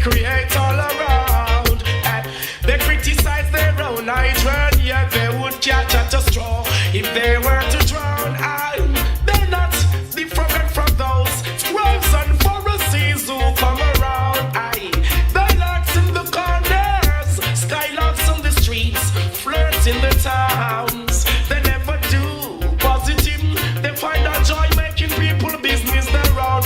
create all around. They criticize their own children, yet they would catch at a straw if they were to drown. They're not different from those scribes and Pharisees who come around. They lurks in the corners, skylarks on the streets, flirts in the towns. They never do positive. They find a joy making people business around.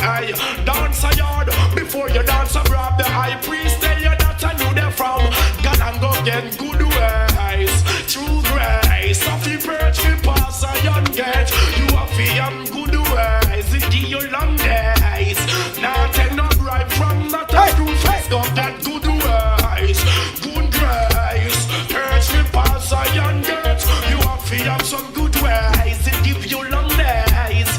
Dance a yard before you dance abroad. The high priest tell you that I knew they frown. God and go get good ways, true grace. Of the birch we pass a young gate. You have to good ways, it give you long days. Now take no bribe from that true face. Go get good ways, good grace. Birch we pass a young gate. You have to have some good ways, it give you long days.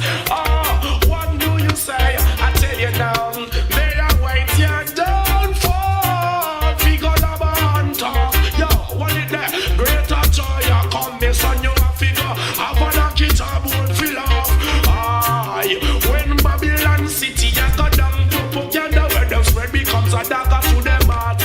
What do you say? I tell you now, they await your downfall. Figure love and talk. Yo, what is that? Greater joy, I come this on your figure. I wanna get a board fill up. When Babylon City, I got down to put yonder where the spread becomes a dagger to them heart.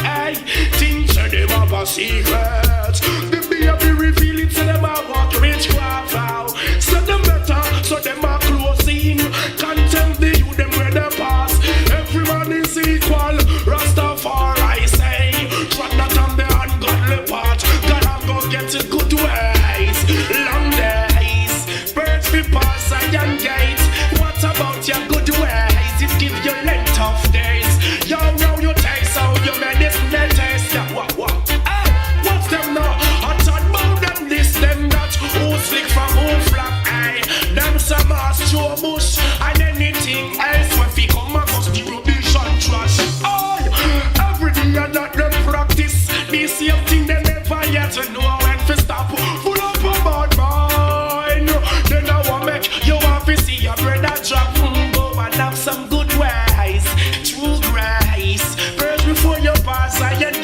Things say them have a secret. The baby reveal it, so them have what witchcraft vow. So them better, so them are close in. Contempt the youth, them where they pass. Everyone is equal, Rastafari say. Trot not on the ungodly path. Gotta go get a good ways. Long days, birds we pass a young gate. What about your good ways? It give you length of days. Yo, you taste how you medicinal taste. Yeah, what? What's them now? I thought about them this, them that. Who slick from who flap, them some ass Joe Bush and anything else when we come across the rubbish and trash. Every day I let them practice the same thing they never yet to know when to stop. Full up a bad mind. Then I want make you want to see your brother drop. Go and have some good ways, true grace. First before you pass I get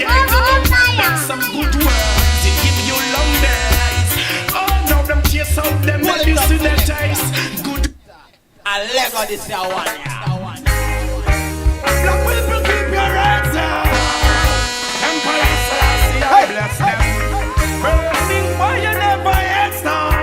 that's some good ways. It give you long days. Now them chase out them medicine they taste good. I Lego this year one. Black people keep your heads up. Empire Selassie, I bless them. Burning why you never yet stop.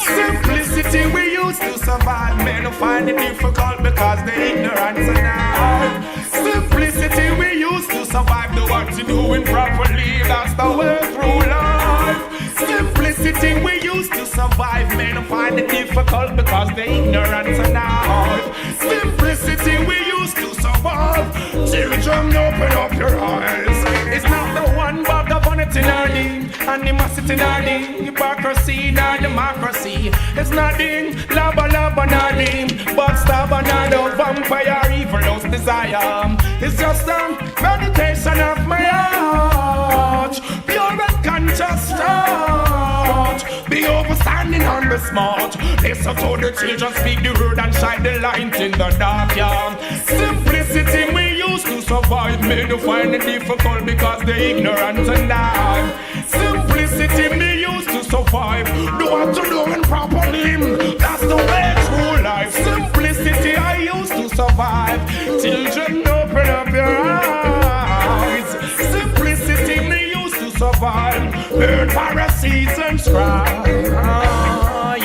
Simplicity we used to survive. Men who find it difficult because they ignorant now. Simplicity we used to survive. The what you doing properly, that's the way through life. Simplicity we used to survive. Men who find it difficult because they ignorant now. Simplicity we used to survive. Children, open up your eyes. It's not the one bag of vanity nor the animosity nor the hypocrisy nor democracy. It's not the lava nor the backstabber nor the vampire evil those desire. It's just a meditation of my heart. Pure and conscious thought. Be overstanding on the smart. Listen to the children speak the word and shine the light in the dark, yeah. Simplicity we used to survive. Made to find it difficult because they ignorant and die. Simplicity we used to survive. Do what to do and properly. That's the way through life. Simplicity I used to survive. Children, open up your eyes. Simplicity we used to survive. Burn Pharisees and scribes.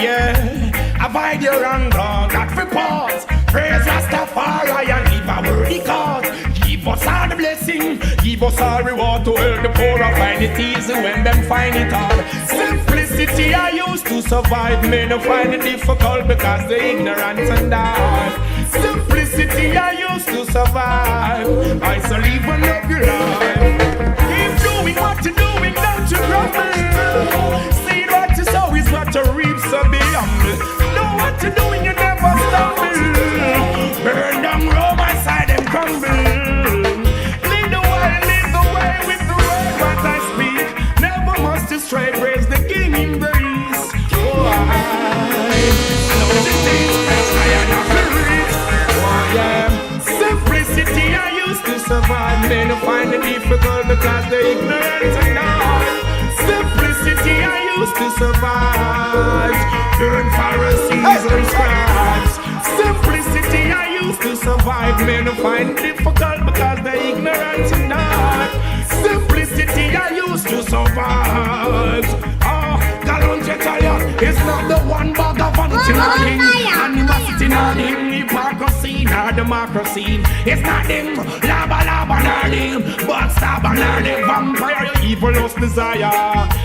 Yeah. Avoid your anger, not for pause. Praise Rastafari and give a worthy cause. Give us all the blessing, give us all reward to help the poor and find it easy when them find it hard. Simplicity I used to survive, men who find it difficult because they ignorant and die. Simplicity I used to survive, I shall live and love your life. Keep doing what you're doing, don't you grumble. See what you sow is what you reap, so be humble. Know what you're doing, you never stumble. Burn down Rome, I side them crumble. Lead the way with the word what I speak. Never must you stray, praise the King in the east. Oh, I know the things I am not reach. Oh, yeah. Simplicity I used to survive. Men who find it difficult because they ignorant and now. Simplicity I used to survive. Burn Pharisees and scribes. Simplicity I used to survive. men who find it difficult because they're ignorant enough. Simplicity I used to survive. It's not the one bag of vanity nor animosity nor hypocrisy nor democracy. It's not them lava nor them but stabber nor them vampire your evil lost desire.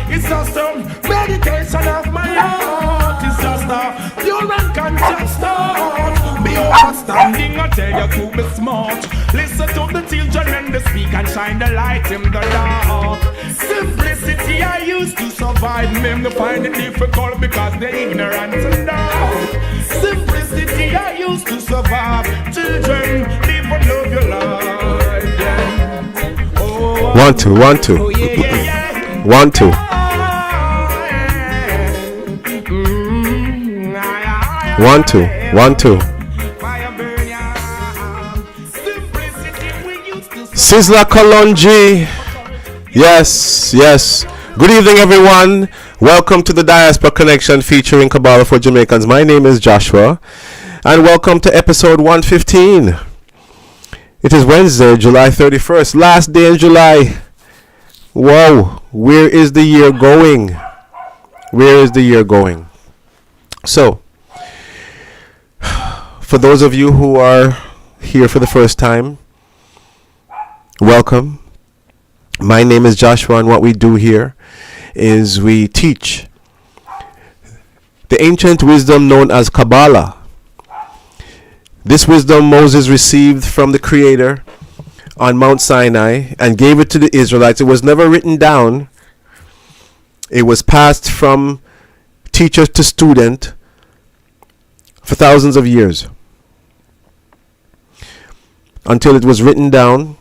It's just a meditation of my heart. It's just a pure and conscious thought. Be understanding, I tell you to be smart. Listen to the children when they speak and shine the light in the dark. Simplicity I used to survive. Men to find it difficult because they're ignorant and dark. Simplicity I used to survive. Children, live and love your life. Yeah. Oh, 1 2 1 2 oh, yeah, yeah, yeah. 1 2 1 2 1 2 Sizzla Kalonji. Yes. Good evening, everyone. Welcome to the Diaspora Connection featuring Kabbalah for Jamaicans. My name is Joshua, and welcome to episode 115. It is Wednesday, July 31st, last day in July. Whoa, where is the year going? Where is the year going? So, for those of you who are here for the first time, welcome. My name is Joshua, and what we do here is we teach the ancient wisdom known as Kabbalah. This wisdom Moses received from the Creator on Mount Sinai and gave it to the Israelites. It was never written down. It was passed from teacher to student for thousands of years until it was written down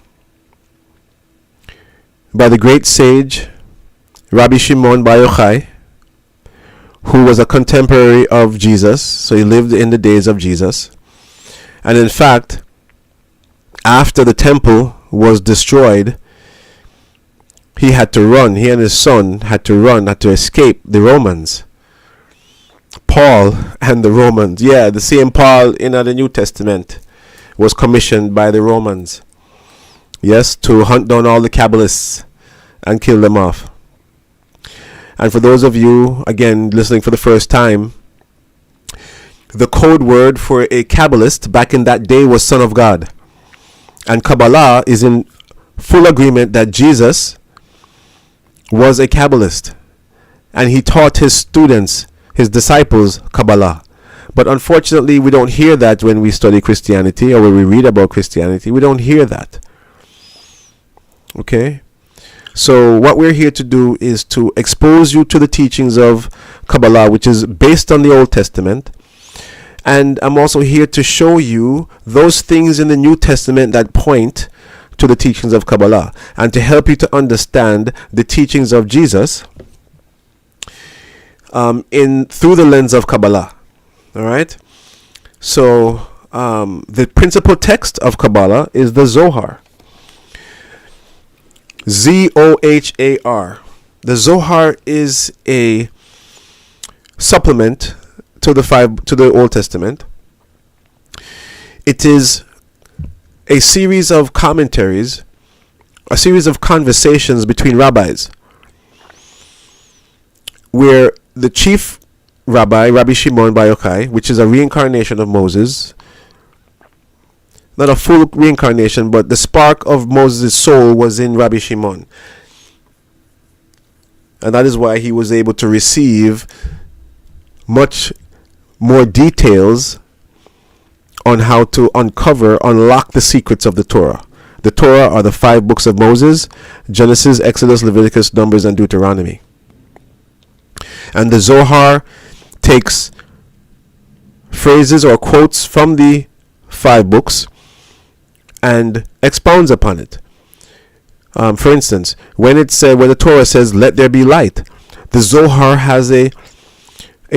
by the great sage Rabbi Shimon Bar Yochai, who was a contemporary of Jesus. So he lived in the days of Jesus. And in fact, after the temple was destroyed, he had to run. He and his son had to escape the Romans. Paul and the Romans. Yeah, the same Paul in the New Testament was commissioned by the Romans. Yes, to hunt down all the Kabbalists and kill them off. And for those of you, again, listening for the first time, the code word for a Kabbalist back in that day was Son of God. And Kabbalah is in full agreement that Jesus was a Kabbalist. And he taught his students, his disciples, Kabbalah. But unfortunately, we don't hear that when we study Christianity or when we read about Christianity. We don't hear that. Okay? So what we're here to do is to expose you to the teachings of Kabbalah, which is based on the Old Testament. And I'm also here to show you those things in the New Testament that point to the teachings of Kabbalah, and to help you to understand the teachings of Jesus through the lens of Kabbalah. All right? So the principal text of Kabbalah is the Zohar. Zohar. The Zohar is a supplement to the Old Testament. It is a series of commentaries, a series of conversations between rabbis, where the chief rabbi, Rabbi Shimon Bar Yochai, which is a reincarnation of Moses, not a full reincarnation, but the spark of Moses' soul was in Rabbi Shimon. And that is why he was able to receive much more details on how to unlock the secrets of the Torah. The Torah are the 5 books of Moses: Genesis, Exodus, Leviticus, Numbers, and Deuteronomy. And the Zohar takes phrases or quotes from the 5 books and expounds upon it. For instance, when the Torah says, "Let there be light," the Zohar has a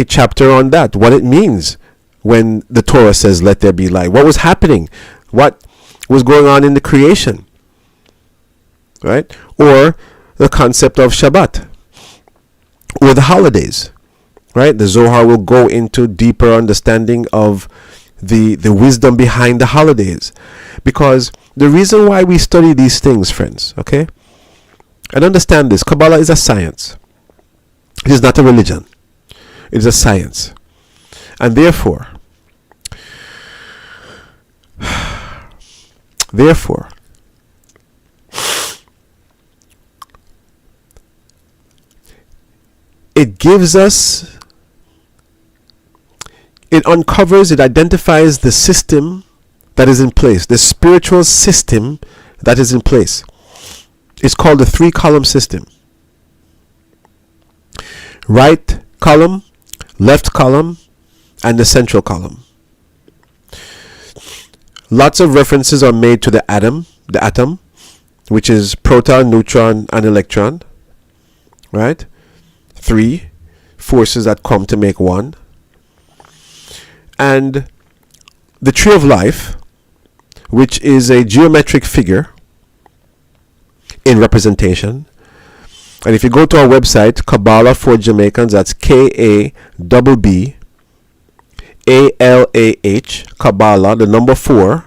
chapter on that. What it means when the Torah says, "Let there be light." What was happening? What was going on in the creation? Right? Or the concept of Shabbat, or the holidays. Right? The Zohar will go into deeper understanding of the wisdom behind the holidays. Because the reason why we study these things, friends, okay? And understand this, Kabbalah is a science. It is not a religion. It is a science. And therefore, it gives us, it uncovers, it identifies the system that is in place, the spiritual system that is in place. It's called the 3-column system. Right column, left column, and the central column. Lots of references are made to the atom, which is proton, neutron, and electron. Right? 3 forces that come to make 1. And the tree of life, which is a geometric figure in representation. And if you go to our website, Kabbalah for Jamaicans, that's KABBALAH, Kabbalah, the number 4.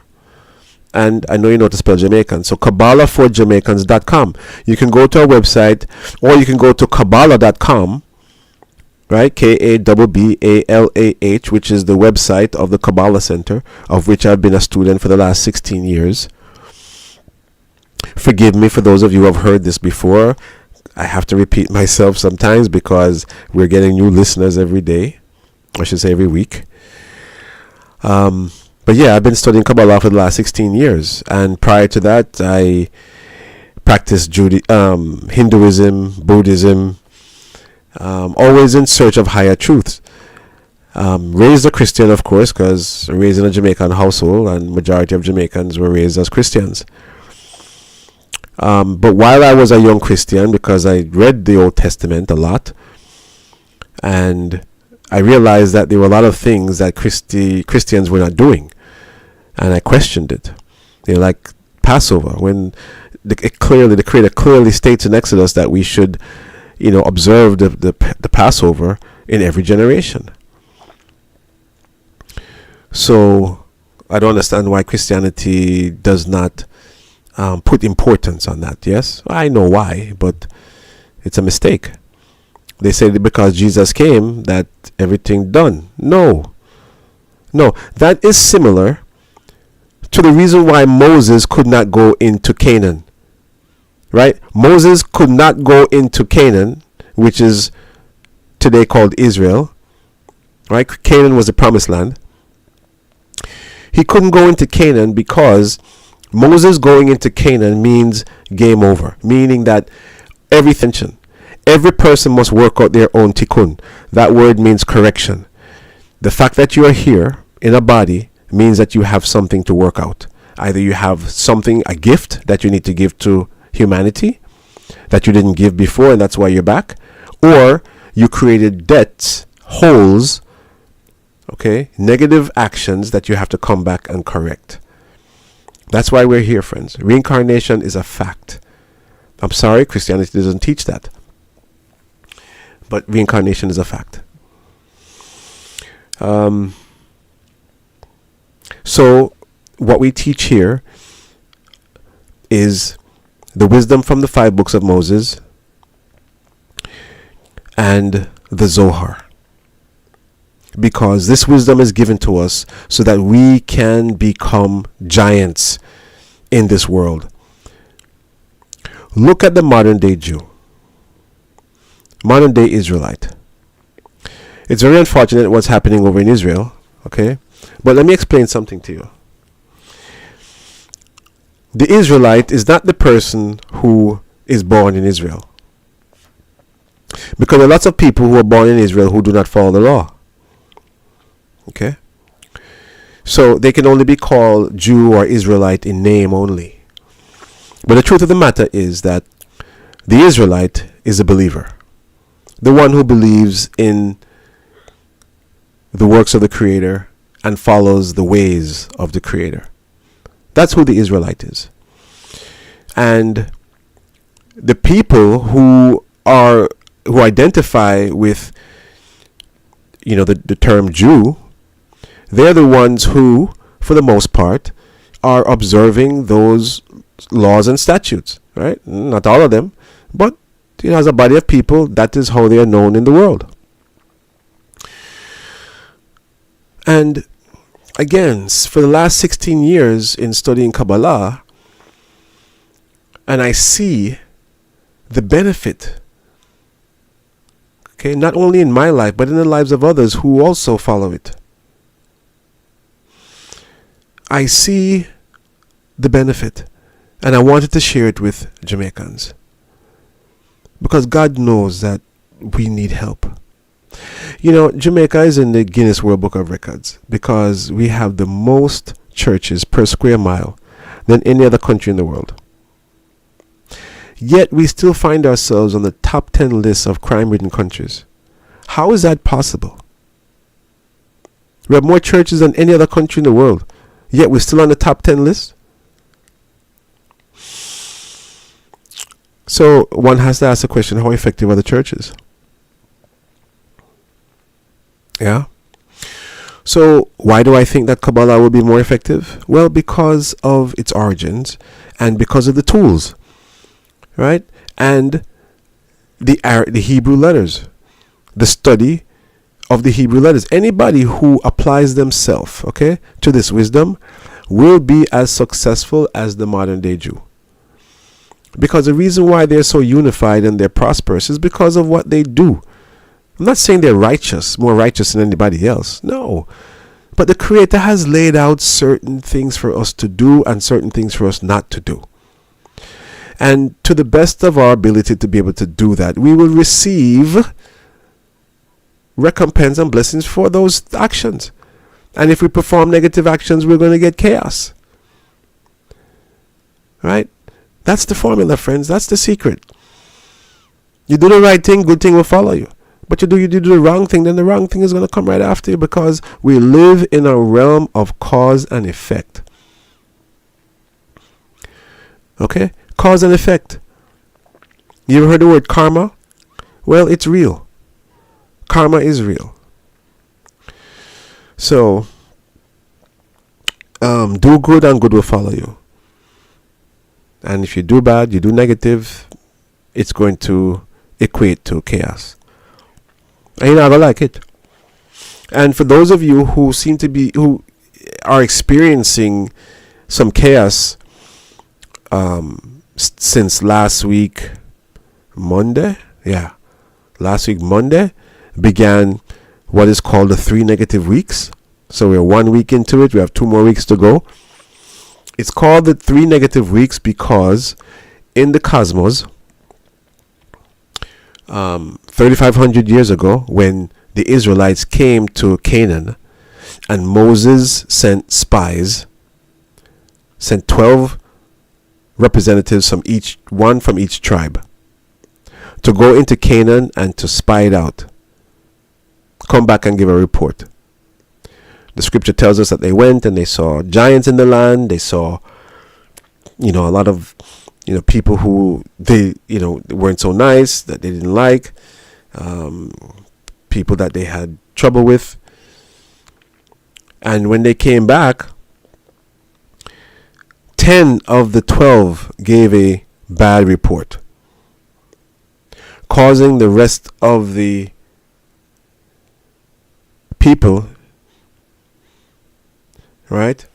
And I know you know how to spell Jamaican. So KabbalahForJamaicans.com. You can go to our website, or you can go to Kabbalah.com, right? KABBALAH, which is the website of the Kabbalah Center, of which I've been a student for the last 16 years. Forgive me for those of you who have heard this before. I have to repeat myself sometimes because we're getting new listeners every day. I should say every week. But yeah, I've been studying Kabbalah for the last 16 years. And prior to that, I practiced Hinduism, Buddhism, always in search of higher truths. Raised a Christian, of course, because raised in a Jamaican household, and majority of Jamaicans were raised as Christians. But while I was a young Christian, because I read the Old Testament a lot, and I realized that there were a lot of things that Christians were not doing, and I questioned it. Like Passover, when the Creator clearly states in Exodus that we should, observe the Passover in every generation. So I don't understand why Christianity does not put importance on that. Yes, I know why, but it's a mistake. They say that because Jesus came, that everything done. No, that is similar to the reason why Moses could not go into Canaan. Right? Moses could not go into Canaan, which is today called Israel. Right? Canaan was the promised land. He couldn't go into Canaan because Moses going into Canaan means game over, meaning that every person must work out their own tikkun. That word means correction. The fact that you are here in a body means that you have something to work out. Either you have something, a gift that you need to give to humanity that you didn't give before, and that's why you're back, or you created debts, holes, negative actions that you have to come back and correct. That's why we're here, friends. Reincarnation is a fact. I'm sorry, Christianity doesn't teach that, but reincarnation is a fact. So what we teach here is the wisdom from the 5 books of Moses and the Zohar, because this wisdom is given to us so that we can become giants in this world. Look at the modern day Jew, modern day Israelite. It's very unfortunate what's happening over in Israel, but let me explain something to you. The Israelite is not the person who is born in Israel, because there are lots of people who are born in Israel who do not follow the law. So they can only be called Jew or Israelite in name only. But the truth of the matter is that the Israelite is a believer, the one who believes in the works of the Creator and follows the ways of the Creator. That's who the Israelite is. And the people who identify with the term Jew, they're the ones who, for the most part, are observing those laws and statutes, right? Not all of them, but as a body of people, that is how they are known in the world. And again, for the last 16 years in studying Kabbalah, and I see the benefit, okay, not only in my life, but in the lives of others who also follow it. I see the benefit, and I wanted to share it with Jamaicans, because God knows that we need help. Jamaica is in the Guinness World Book of Records because we have the most churches per square mile than any other country in the world. Yet we still find ourselves on the top 10 list of crime-ridden countries. How is that possible? We have more churches than any other country in the world, yet we're still on the top 10 list? So one has to ask the question, how effective are the churches? Yeah. So why do I think that Kabbalah will be more effective? Well, because of its origins and because of the tools, right? And the Hebrew letters, the study of the Hebrew letters. Anybody who applies themselves, okay, to this wisdom will be as successful as the modern day Jew. Because the reason why they're so unified and they're prosperous is because of what they do. I'm not saying they're righteous, more righteous than anybody else. No. But the Creator has laid out certain things for us to do and certain things for us not to do. And to the best of our ability to be able to do that, we will receive recompense and blessings for those actions. And if we perform negative actions, we're going to get chaos. Right? That's the formula, friends. That's the secret. You do the right thing, good thing will follow you. But you do the wrong thing, then the wrong thing is going to come right after you, because we live in a realm of cause and effect. Okay? Cause and effect. You ever heard the word karma? Well, it's real. Karma is real. So, do good and good will follow you. And if you do bad, you do negative, it's going to equate to chaos. And you're not going to like it. And for those of you who who are experiencing some chaos since last week, Monday, last week Monday began what is called the 3 negative weeks. So we're 1 week into it. We have 2 more weeks to go. It's called the 3 negative weeks because in the cosmos, 3,500 years ago, when the Israelites came to Canaan and Moses sent spies, sent 12 representatives from each tribe to go into Canaan and to spy it out, come back and give a report. The scripture tells us that they went and they saw giants in the land. They saw, a lot of, people who they weren't so nice, that they didn't like, people that they had trouble with. And when they came back, 10 of the 12 gave a bad report, causing the rest of the people, right,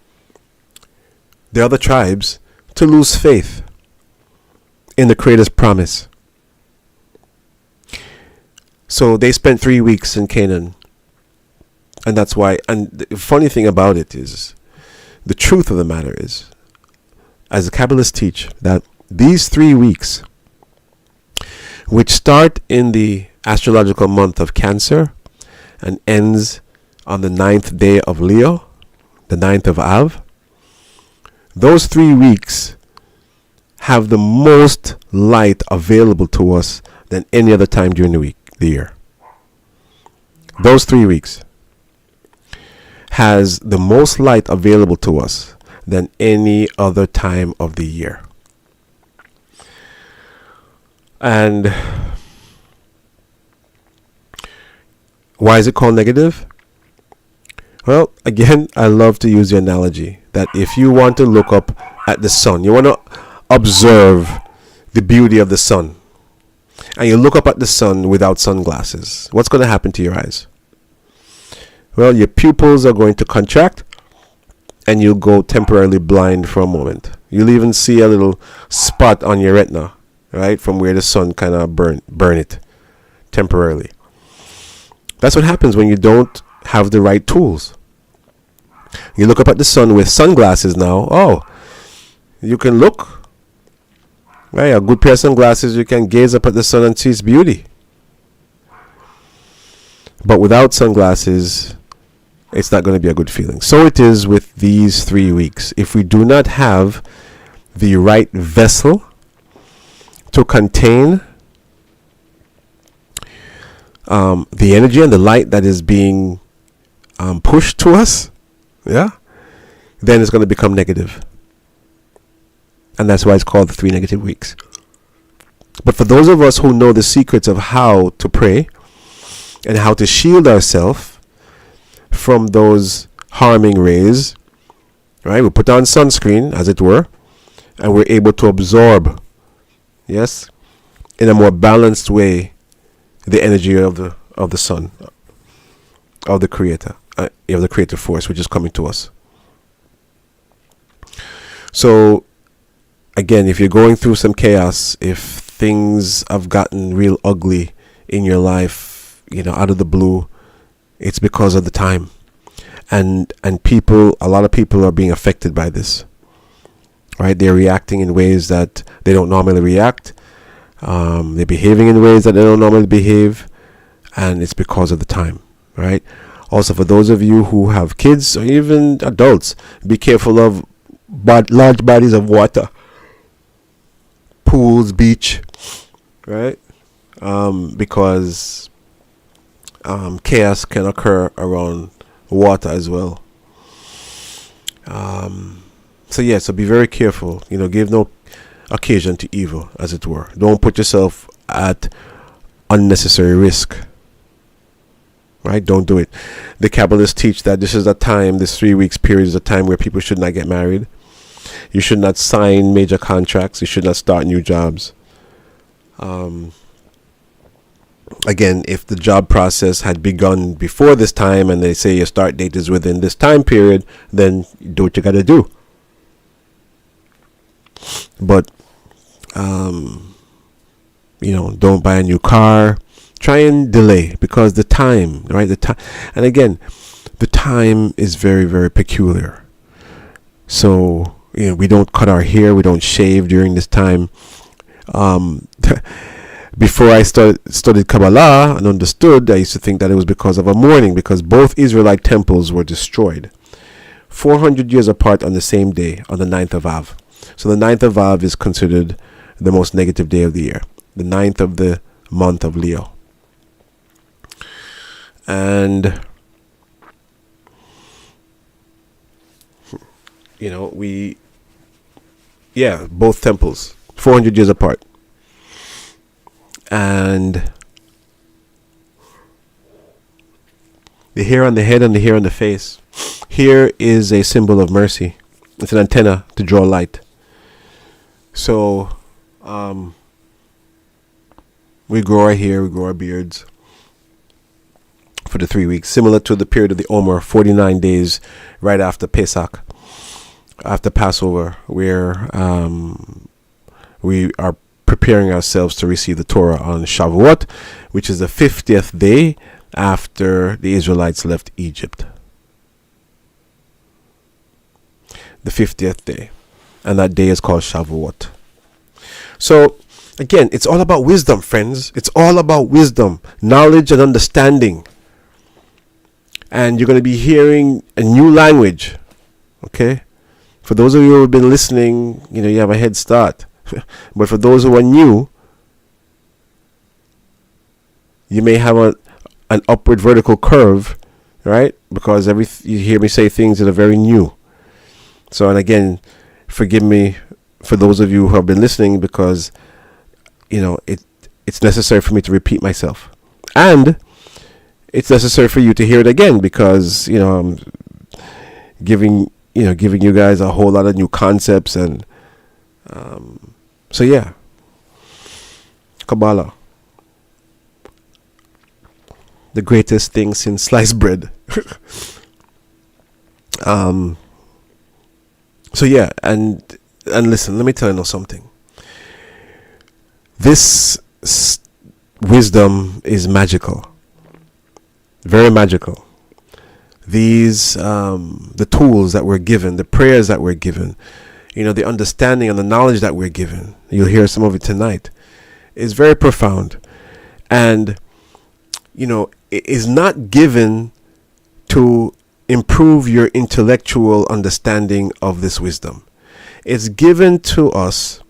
the other tribes, to lose faith in the Creator's promise. So they spent 3 weeks in Canaan. And that's why, and the funny thing about it is, the truth of the matter is, as the Kabbalists teach, that these 3 weeks, which start in the astrological month of Cancer and ends on the 9th day of Leo, the 9th of Av, those 3 weeks have the most light available to us than any other time during the year. Those 3 weeks has the most light available to us than any other time of the year. And why is it called negative? Well, again, I love to use the analogy that if you want to look up at the sun, you want to observe the beauty of the sun, and you look up at the sun without sunglasses, what's going to happen to your eyes? Well, your pupils are going to contract, and you'll go temporarily blind for a moment. You'll even see a little spot on your retina, right, from where the sun kind of burn it temporarily. That's what happens when you don't have the right tools. You look up at the sun with sunglasses now. Oh, you can look. Right, a good pair of sunglasses, you can gaze up at the sun and see its beauty. But without sunglasses, it's not going to be a good feeling. So it is with these 3 weeks. If we do not have the right vessel to contain the energy and the light that is being pushed to us, then it's going to become negative. And that's why it's called the 3 negative weeks. But for those of us who know the secrets of how to pray and how to shield ourselves from those harming rays, right? We put on sunscreen, as it were, and we're able to absorb, yes, in a more balanced way, the energy of the sun, of the creator, of the creative force, which is coming to us. So, again, if you're going through some chaos, if things have gotten real ugly in your life, out of the blue, it's because of the time. And a lot of people are being affected by this, right? They're reacting in ways that they don't normally react. They're behaving in ways that they don't normally behave, and it's because of the time, right? Also, for those of you who have kids or even adults, be careful of large bodies of water, pools, beach, right? Because chaos can occur around water as well. So be very careful. Give no occasion to evil, as it were. Don't put yourself at unnecessary risk. Right? Don't do it. The Kabbalists teach that this 3 weeks period is a time where people should not get married. You should not sign major contracts. You should not start new jobs. Again, if the job process had begun before this time and they say your start date is within this time period, then do what you got to do. But, don't buy a new car. Try and delay, because the time, right? And again, the time is very, very peculiar. So, we don't cut our hair, we don't shave during this time. Before I studied Kabbalah and understood, I used to think that it was because of a mourning, because both Israelite temples were destroyed 400 years apart on the same day, on the 9th of Av. So the 9th of Av is considered the most negative day of the year, the 9th of the month of Leo. And both temples 400 years apart. And the hair on the head and the hair on the face, here is a symbol of mercy. It's an antenna to draw light. So we grow our hair, we grow our beards for the 3 weeks, similar to the period of the Omer, 49 days right after Pesach, after Passover, where we are preparing ourselves to receive the Torah on Shavuot, which is the 50th day after the Israelites left Egypt. The 50th day. And that day is called Shavuot. So, again, it's all about wisdom, friends. It's all about wisdom, knowledge, and understanding. And you're going to be hearing a new language. Okay? For those of you who have been listening, you have a head start. But for those who are new, you may have an upward vertical curve, right? Because you hear me say things that are very new. So, and again, forgive me for those of you who have been listening, because it's necessary for me to repeat myself. And it's necessary for you to hear it again because I'm giving you guys a whole lot of new concepts and so yeah. Kabbalah, the greatest thing since sliced bread. So yeah, and listen, let me tell you something. This wisdom is magical, very magical. These the tools that we're given, the prayers that we're given, the understanding and the knowledge that we're given, you'll hear some of it tonight, is very profound. And it is not given to improve your intellectual understanding of this wisdom. It's given to us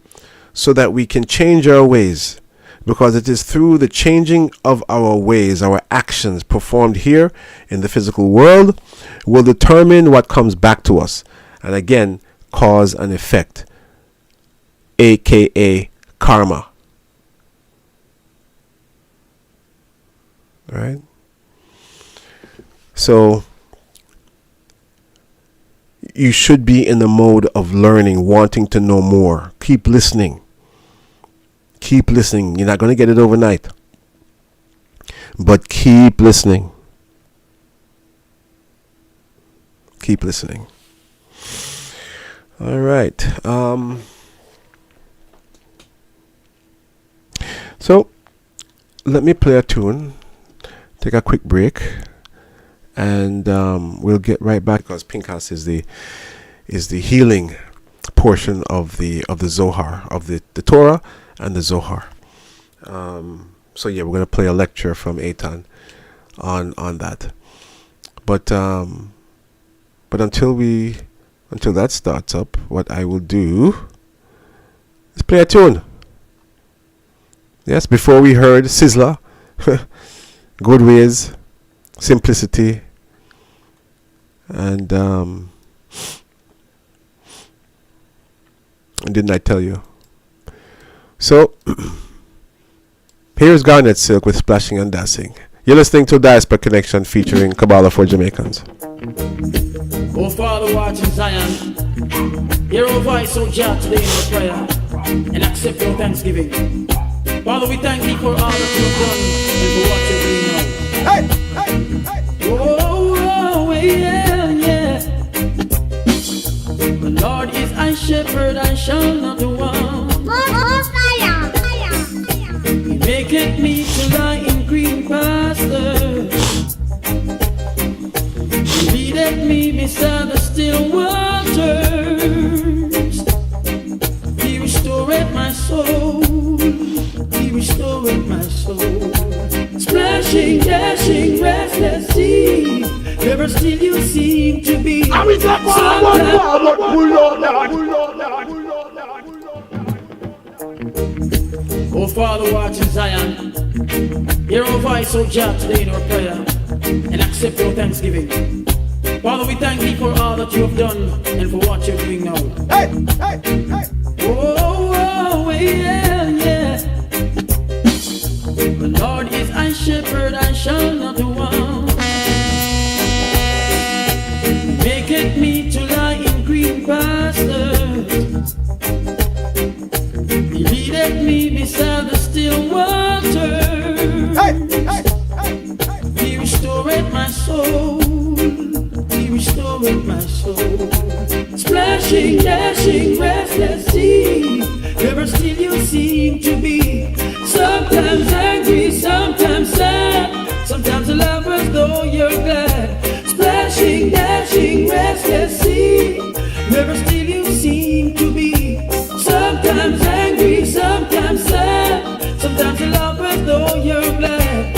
so that we can change our ways, because it is through the changing of our ways, our actions performed here in the physical world will determine what comes back to us. And again, cause and effect, aka karma. All right? So you should be in the mode of learning, wanting to know more. Keep listening. Keep listening. You're not going to get it overnight, but keep listening. Keep listening. All right. So let me play a tune. Take a quick break, and we'll get right back, because Pinchas is the healing portion of the Zohar, of the Torah and the Zohar. So yeah, we're gonna play a lecture from Eitan on that. But until that starts up, what I will do is play a tune. Yes, before we heard Sizzler, Good Ways, Simplicity, and didn't I tell you? So here's Garnet Silk with Splashing and Dancing. You're listening to Diaspora Connection featuring Kabbalah for Jamaicans. Oh Father, watch in Zion, hear our voice, oh Jah, today in our prayer, and accept your thanksgiving. Father, we thank you for all that you've done and for what you're doing now. Hey, hey, hey. Oh, yeah. The Lord is my shepherd, I shall not want. He maketh me to lie in green pastures. He leadeth me beside the still waters. He restored my soul. He restored my soul. Splashing, dashing, restless sea. Never still you seem to be. Oh Father, watch in Zion, hear our voice, oh Jah, today in our prayer, and accept your thanksgiving. Father, we thank you for all that you have done and for what you're doing now. Hey, hey, hey. Oh, yeah. The Lord is my shepherd, I shall not want. He maketh me to lie in green pastures. He leadeth me beside the still waters. Hey. He restored my soul. He restored my soul. Splashing, dashing, restless sea. Never still you seem to be. Sometimes angry, sometimes sad. Sometimes a lover as though you're glad. Splashing, dashing, restless sea. Never still you seem to be. Sometimes angry, sometimes sad. Sometimes a lover as though you're glad.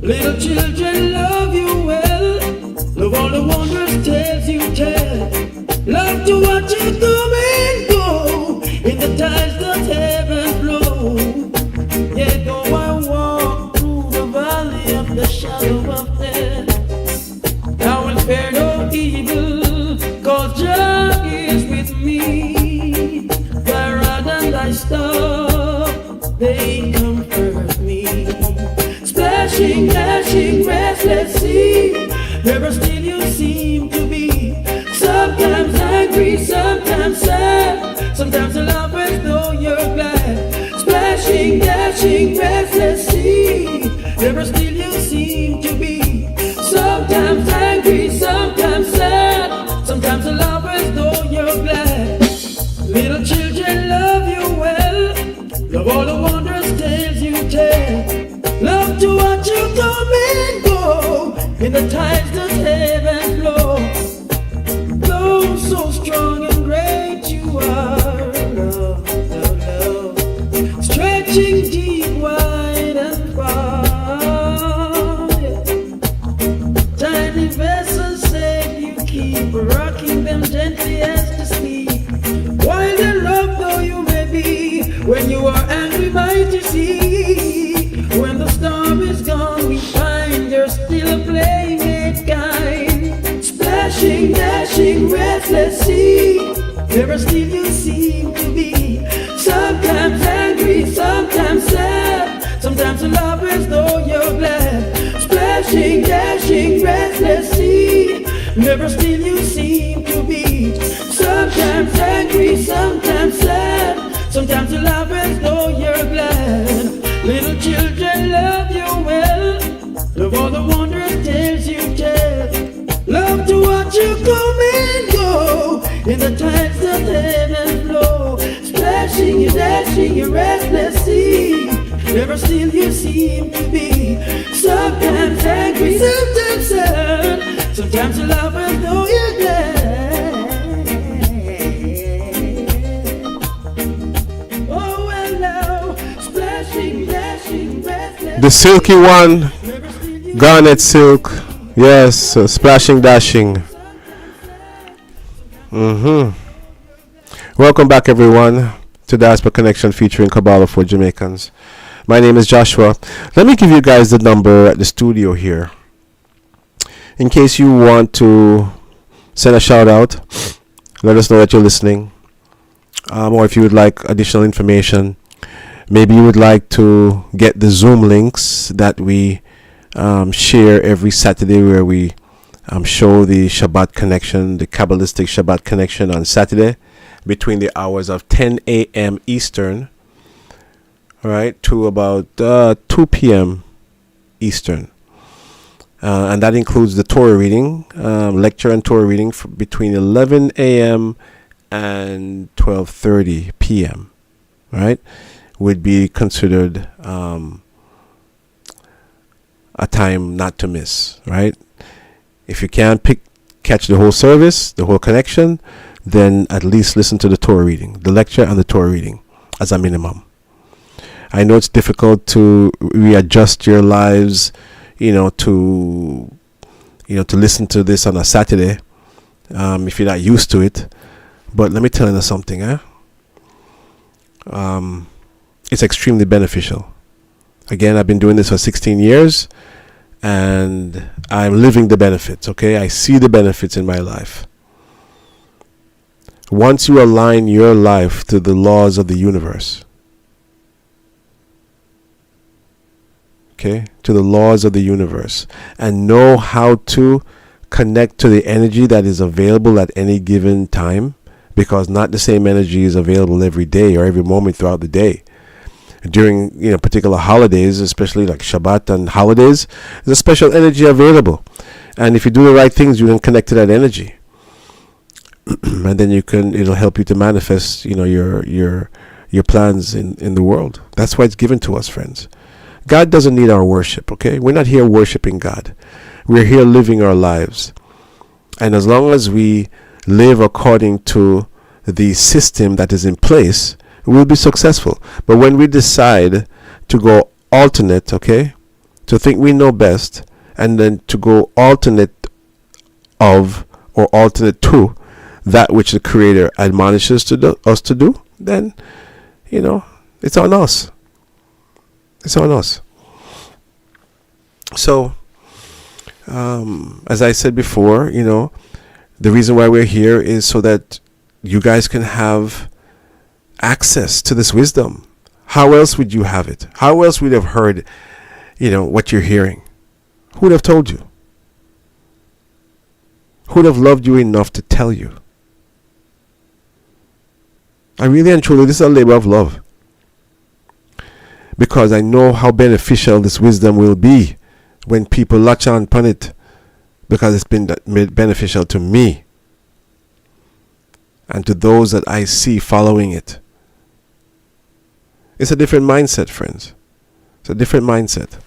Little children love you well. Love all the wondrous tales you tell. Love to watch you come and go in the tides that heaven flow. Yeah, though I walk through the valley of the shadow of death, I will fear no evil, 'cause Jah is with me. Thy rod and thy staff, they comfort me. Splash splashing, dashing, restless sea. Never still you seem to be. Sometimes angry, sometimes sad. Sometimes you laugh as though you're glad. Splashing, dashing, restless sea. Never still you seem to be. Sometimes angry, sometimes sad. Sometimes you laugh as though you're glad. Little children love you well. Love all the wondrous tales you tell. Love to watch you come and go in the tides that ebb and flow. Love so strong and great you are. Love, love, love. Stretching deep, wide and far. Yeah. Tiny vessels say you keep rocking them gently as to sleep. Wild and love though you may be, when you are angry might you see. When the storm is gone we find you're still a playmate kind. Splashing, dashing, restless sea. Never still you seem to be. Sometimes angry, sometimes sad. Sometimes you laugh as though you're glad. Splashing, dashing, restless sea. Never still you seem to be. Sometimes angry, sometimes sad. Sometimes you laugh as though you're glad. Little children love you well. Love all the wondrous tales you tell. Love to watch you come and go in the tides that ebb and flow. Splashing, you dashing, you restless sea. Never still you seem to be. Sometimes angry, sometimes sad. Sometimes you laugh as though you're glad. Oh well now, splashing, dashing, restless. The silky one, garnet silk. Yes, splashing, dashing. Welcome back, everyone, to Diaspora Connection featuring Kabbalah for Jamaicans. My name is Joshua. Let me give you guys the number at the studio here, in case you want to send a shout out. Let us know that you're listening, or if you would like additional information. Maybe you would like to get the Zoom links that we share every Saturday, where we show the Shabbat connection, the Kabbalistic Shabbat connection on Saturday between the hours of 10 a.m. Eastern, right, to about 2 p.m. Eastern. And that includes the Torah reading, lecture and Torah reading between 11 a.m. and 12:30 p.m., right, would be considered a time not to miss, right? If you can't catch the whole service, the whole connection, then at least listen to the Torah reading, the lecture and the Torah reading as a minimum. I know it's difficult to readjust your lives, to listen to this on a Saturday, if you're not used to it. But let me tell you something, it's extremely beneficial. Again, I've been doing this for 16 years, and I'm living the benefits, okay? I see the benefits in my life. Once you align your life to the laws of the universe, okay, to the laws of the universe, and know how to connect to the energy that is available at any given time, because not the same energy is available every day or every moment throughout the day. During particular holidays, especially like Shabbat and holidays, there's a special energy available, and if you do the right things, you can connect to that energy, and then it'll help you to manifest your plans in the world. That's why it's given to us, friends. God doesn't need our worship, okay? We're not here worshiping God. We're here living our lives, and as long as we live according to the system that is in place, we'll be successful. But when we decide to go alternate, okay, to think we know best, and then to go alternate of or alternate to that which the Creator admonishes us to do, then it's on us. It's on us. So, as I said before, the reason why we're here is so that you guys can have access to this wisdom. How else would you have it? How else would you have heard what you're hearing? Who would have told you? Who would have loved you enough to tell you? I really and truly, this is a labor of love. Because I know how beneficial this wisdom will be when people latch on upon it. Because it's been beneficial to me. And to those that I see following it. It's a different mindset, friends. It's a different mindset.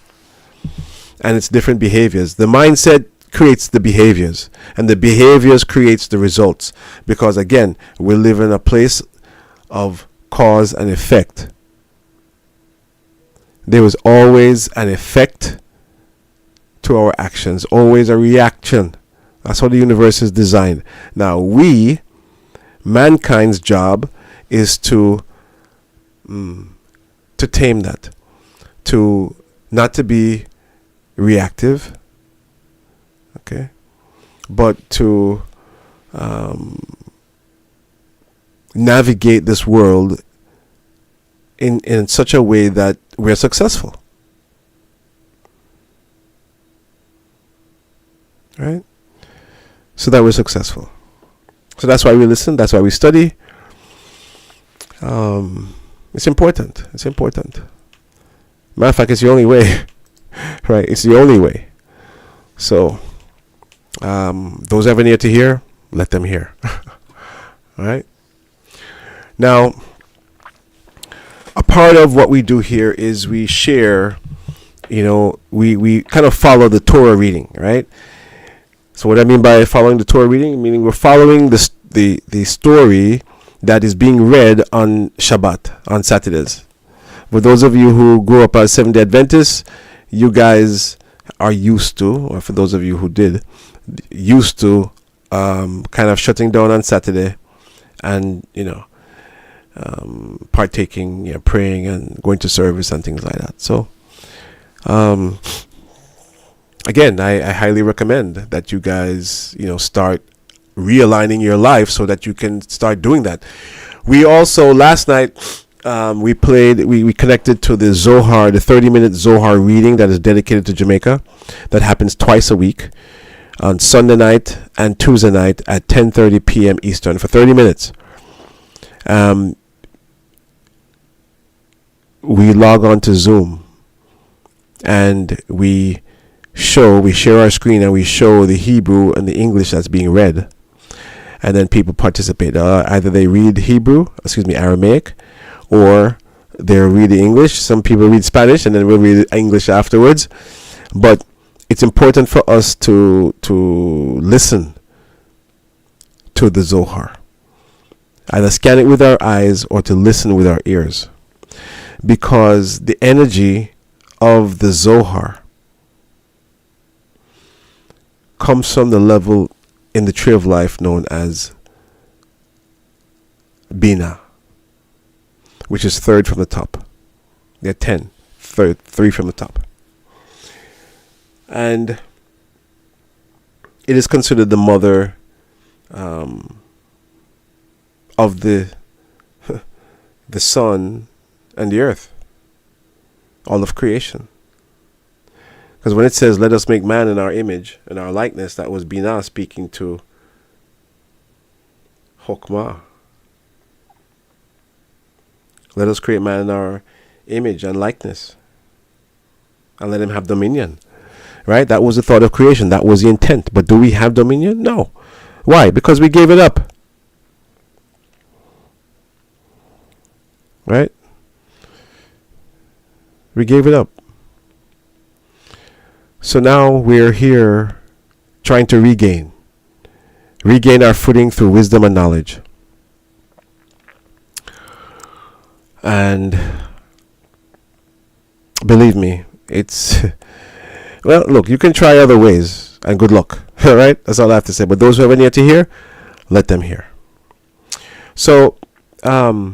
And it's different behaviors. The mindset creates the behaviors. And the behaviors creates the results. Because again, we live in a place of cause and effect. There is always an effect to our actions, always a reaction. That's how the universe is designed. Now mankind's job is to tame that, to not to be reactive, okay, but to navigate this world in such a way that we're successful. Right? So that we're successful. So that's why we listen. That's why we study. It's important. It's important. Matter of fact, it's the only way. Right? It's the only way. So, those ever near to hear, let them hear. All right? Now, a part of what we do here is we share, we kind of follow the Torah reading, right? So what I mean by following the Torah reading, meaning we're following the story that is being read on Shabbat, on Saturdays. For those of you who grew up as Seventh-day Adventists, you guys are used to, or for those of you who did, used to kind of shutting down on Saturday and, partaking, praying and going to service and things like that. So, again, I highly recommend that you guys, start realigning your life so that you can start doing that. We also, last night, we connected to the Zohar, the 30-minute Zohar reading that is dedicated to Jamaica. That happens twice a week on Sunday night and Tuesday night at 10:30 p.m. Eastern for 30 minutes. We log on to Zoom and we share our screen and we show the Hebrew and the English that's being read, and then people participate. Either they read Aramaic, or they read the English. Some people read Spanish and then we'll read English afterwards. But it's important for us to listen to the Zohar, either scan it with our eyes or to listen with our ears, because the energy of the Zohar comes from the level in the tree of life known as Bina, which is third from the top. There are 10, three from the top. And it is considered the mother of the sun and the earth, all of creation. Because when it says, let us make man in our image and our likeness, that was Binah speaking to Chokmah. Let us create man in our image and likeness, and let him have dominion. Right? That was the thought of creation. That was the intent. But do we have dominion? No. Why? Because we gave it up. Right? We gave it up. So now we're here trying to regain our footing through wisdom and knowledge. And believe me, it's well, look, you can try other ways and good luck. All right? That's all I have to say. But those who have any yet to hear, let them hear. So the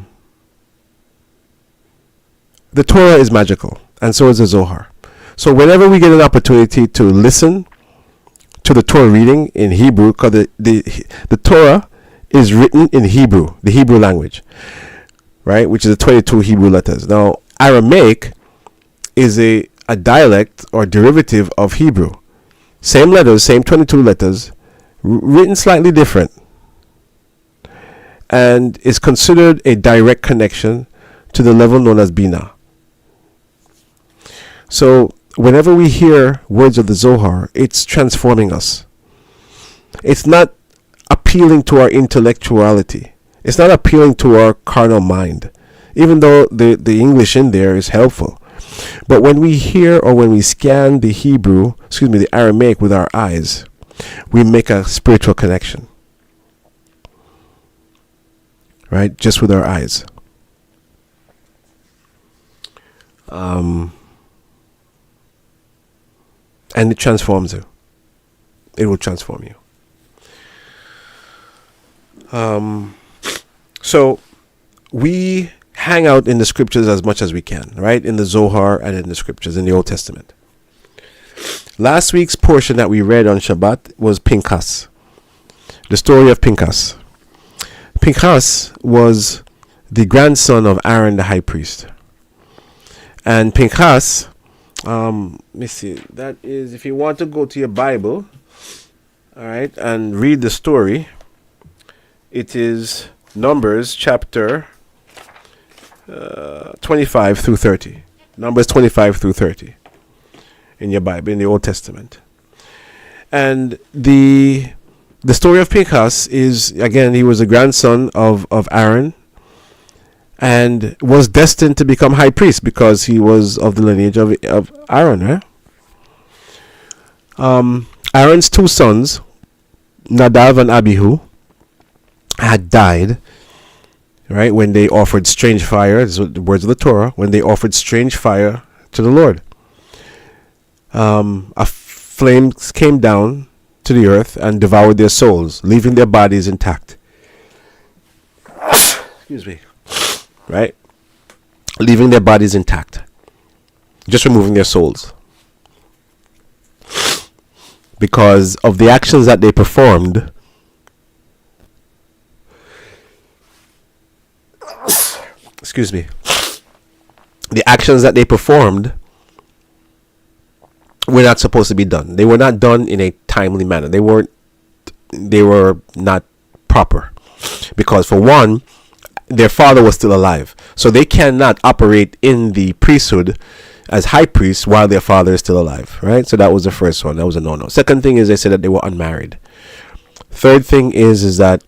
Torah is magical, and so is the Zohar. So whenever we get an opportunity to listen to the Torah reading in Hebrew, because the Torah is written in Hebrew, the Hebrew language, right, which is the 22 Hebrew letters. Now, Aramaic is a a dialect or derivative of Hebrew. Same letters, same 22 letters, written slightly different, and is considered a direct connection to the level known as Bina. So whenever we hear words of the Zohar, it's transforming us. It's not appealing to our intellectuality. It's not appealing to our carnal mind, even though the English in there is helpful. But when we hear or when we scan the the Aramaic with our eyes, we make a spiritual connection. Right? Just with our eyes. And it transforms you. It will transform you. So we hang out in the scriptures as much as we can, right? In the Zohar and in the scriptures, in the Old Testament. Last week's portion that we read on Shabbat was Pinchas. The story of Pinchas. Pinchas was the grandson of Aaron the high priest. And Pinchas, let me see, that is, if you want to go to your Bible, all right, and read the story, it is Numbers chapter 25 through 30. Numbers 25 through 30 in your Bible, in the Old Testament. And the story of Pinchas is, again, he was a grandson of Aaron and was destined to become high priest because he was of the lineage of Aaron, right? Aaron's two sons, Nadav and Abihu, had died, right, when they offered strange fire. This is the words of the Torah. When they offered strange fire to the Lord, a flame came down to the earth and devoured their souls, leaving their bodies intact. Excuse me. Right? Leaving their bodies intact. Just removing their souls. Because of the actions that they performed. Excuse me. The actions that they performed were not supposed to be done. They were not done in a timely manner. They were not proper. Because for one, their father was still alive. So they cannot operate in the priesthood as high priests while their father is still alive. Right? So that was the first one. That was a no-no. Second thing is they said that they were unmarried. Third thing is that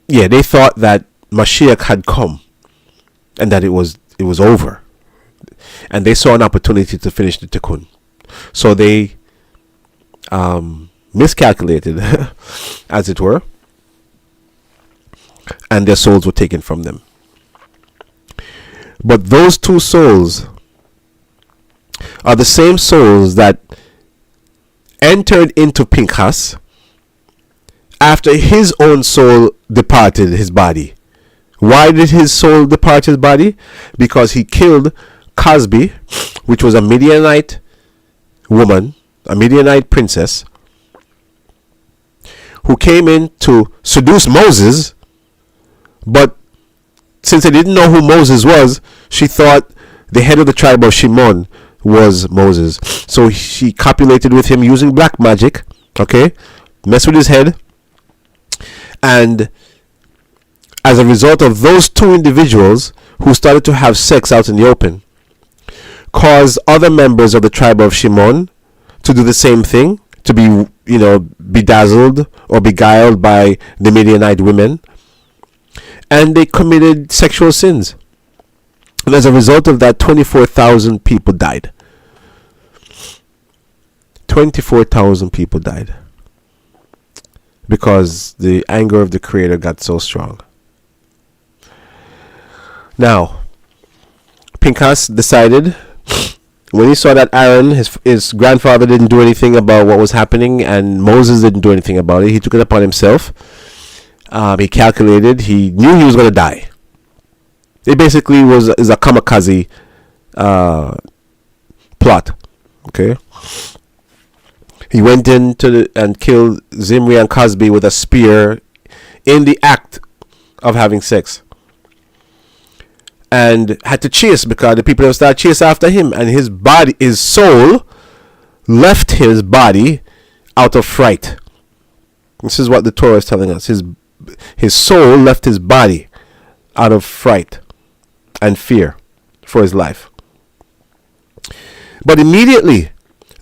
they thought that Mashiach had come and that it was over. And they saw an opportunity to finish the tikkun. So they miscalculated, as it were, and their souls were taken from them. But those two souls are the same souls that entered into Pinchas after his own soul departed his body. Why did his soul depart his body? Because he killed Cosby, which was a Midianite woman, a Midianite princess, who came in to seduce Moses, but since they didn't know who Moses was, she thought the head of the tribe of Shimon was Moses. So she copulated with him using black magic, okay, messed with his head, and as a result of those two individuals who started to have sex out in the open, caused other members of the tribe of Shimon to do the same thing, to be, bedazzled or beguiled by the Midianite women, and they committed sexual sins. And as a result of that, 24,000 people died. 24,000 people died because the anger of the Creator got so strong. Now, Pinchas decided, when he saw that Aaron, his grandfather, didn't do anything about what was happening, and Moses didn't do anything about it, he took it upon himself. He calculated. He knew he was going to die. It basically is a kamikaze plot. Okay. He went in and killed Zimri and Cosby with a spear in the act of having sex. and had to chase because the people have started chase after him, and his soul left his body out of fright. This is what the Torah is telling us. His soul left his body out of fright and fear for his life. But immediately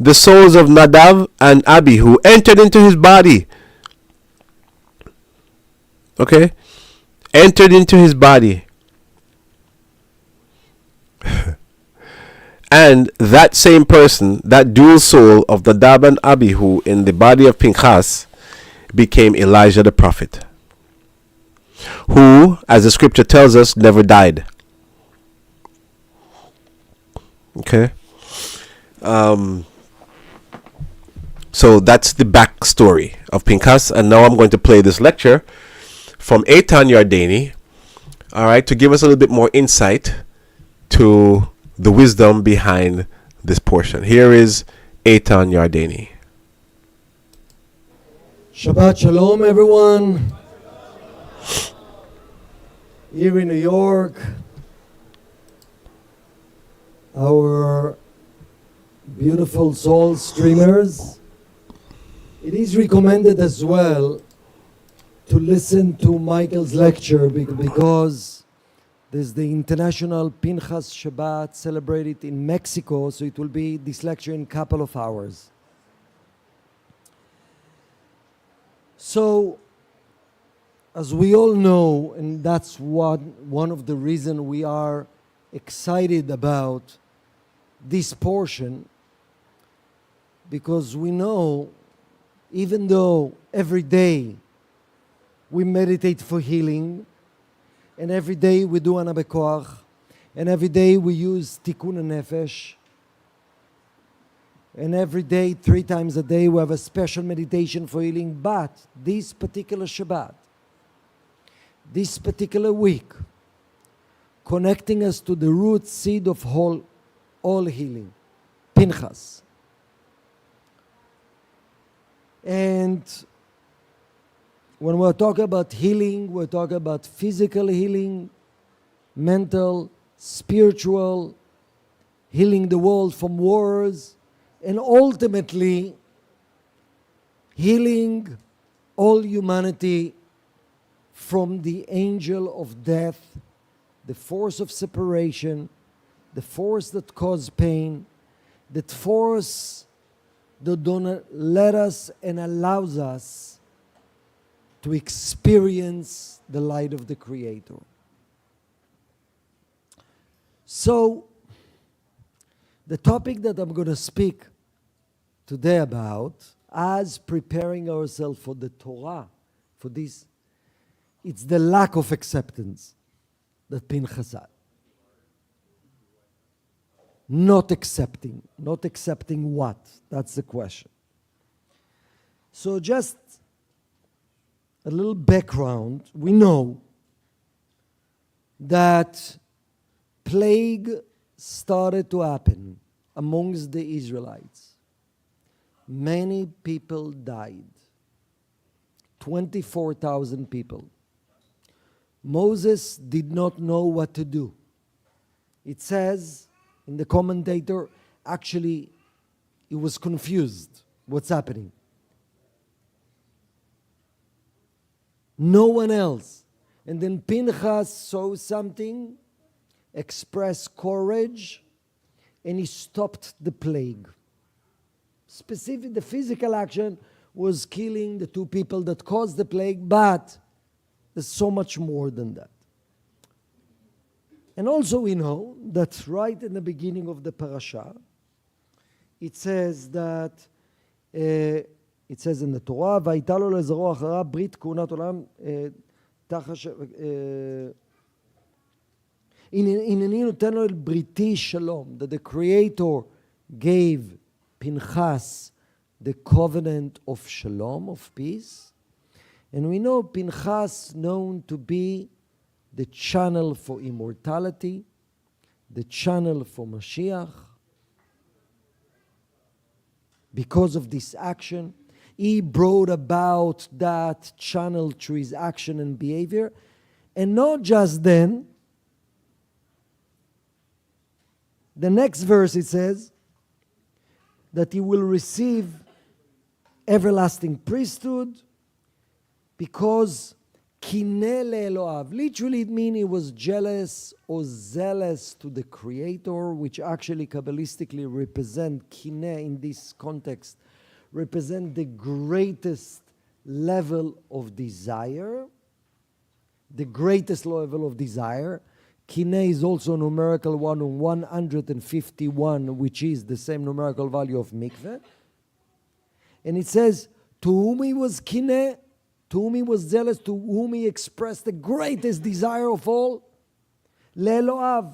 the souls of Nadav and Abihu entered into his body. Okay? Entered into his body. And that same person, that dual soul of Nadab and Abihu in the body of Pinchas, became Elijah the prophet, who, as the scripture tells us, never died. Okay? So that's the backstory of Pinchas, and now I'm going to play this lecture from Eitan Yardeni, all right, to give us a little bit more insight to the wisdom behind this portion. Here is Eitan Yardeni. Shabbat Shalom, everyone. Here in New York, our beautiful soul streamers, it is recommended as well to listen to Michael's lecture because there's the International Pinchas Shabbat celebrated in Mexico, so it will be this lecture in a couple of hours. So, as we all know, and that's one of the reasons we are excited about this portion, because we know, even though every day we meditate for healing, and every day we do Ana Bekoach, and every day we use Tikkun Nefesh, and every day, 3 times a day, we have a special meditation for healing. But this particular Shabbat, this particular week, connecting us to the root seed of all healing, Pinchas. And when we're talking about healing, we're talking about physical healing, mental, spiritual, healing the world from wars, and ultimately healing all humanity from the angel of death, the force of separation, the force that causes pain, that force that don't let us and allows us to experience the light of the Creator. So, the topic that I'm going to speak today about, as preparing ourselves for the Torah, for this, it's the lack of acceptance that Pinchas had. Not accepting what? That's the question. So just a little background. We know that plague started to happen amongst the Israelites. Many people died. 24,000 people. Moses did not know what to do. It says in the commentator, actually, he was confused. What's happening? No one else. And then Pinchas saw something, expressed courage, and he stopped the plague. Specific, the physical action was killing the 2 people that caused the plague, but there's so much more than that. And also we know that right in the beginning of the parasha, it says that, it says in the Torah, והייתה לו לזרוע אחריו ברית כהונת עולם הנני נותן לו אל בריתי שלום, that the Creator gave Pinchas the covenant of shalom, of peace. And we know Pinchas known to be the channel for immortality, the channel for Mashiach. Because of this action, he brought about that channel through his action and behavior. And not just then, The next verse it says that he will receive everlasting priesthood because kineh le'eloav. Literally it means he was jealous or zealous to the Creator, which actually Kabbalistically represent kineh in this context, represent the greatest level of desire. The greatest level of desire. Kineh is also a numerical one on 151, which is the same numerical value of mikveh. And it says, to whom he was kineh, to whom he was zealous, to whom he expressed the greatest desire of all, le'eloav.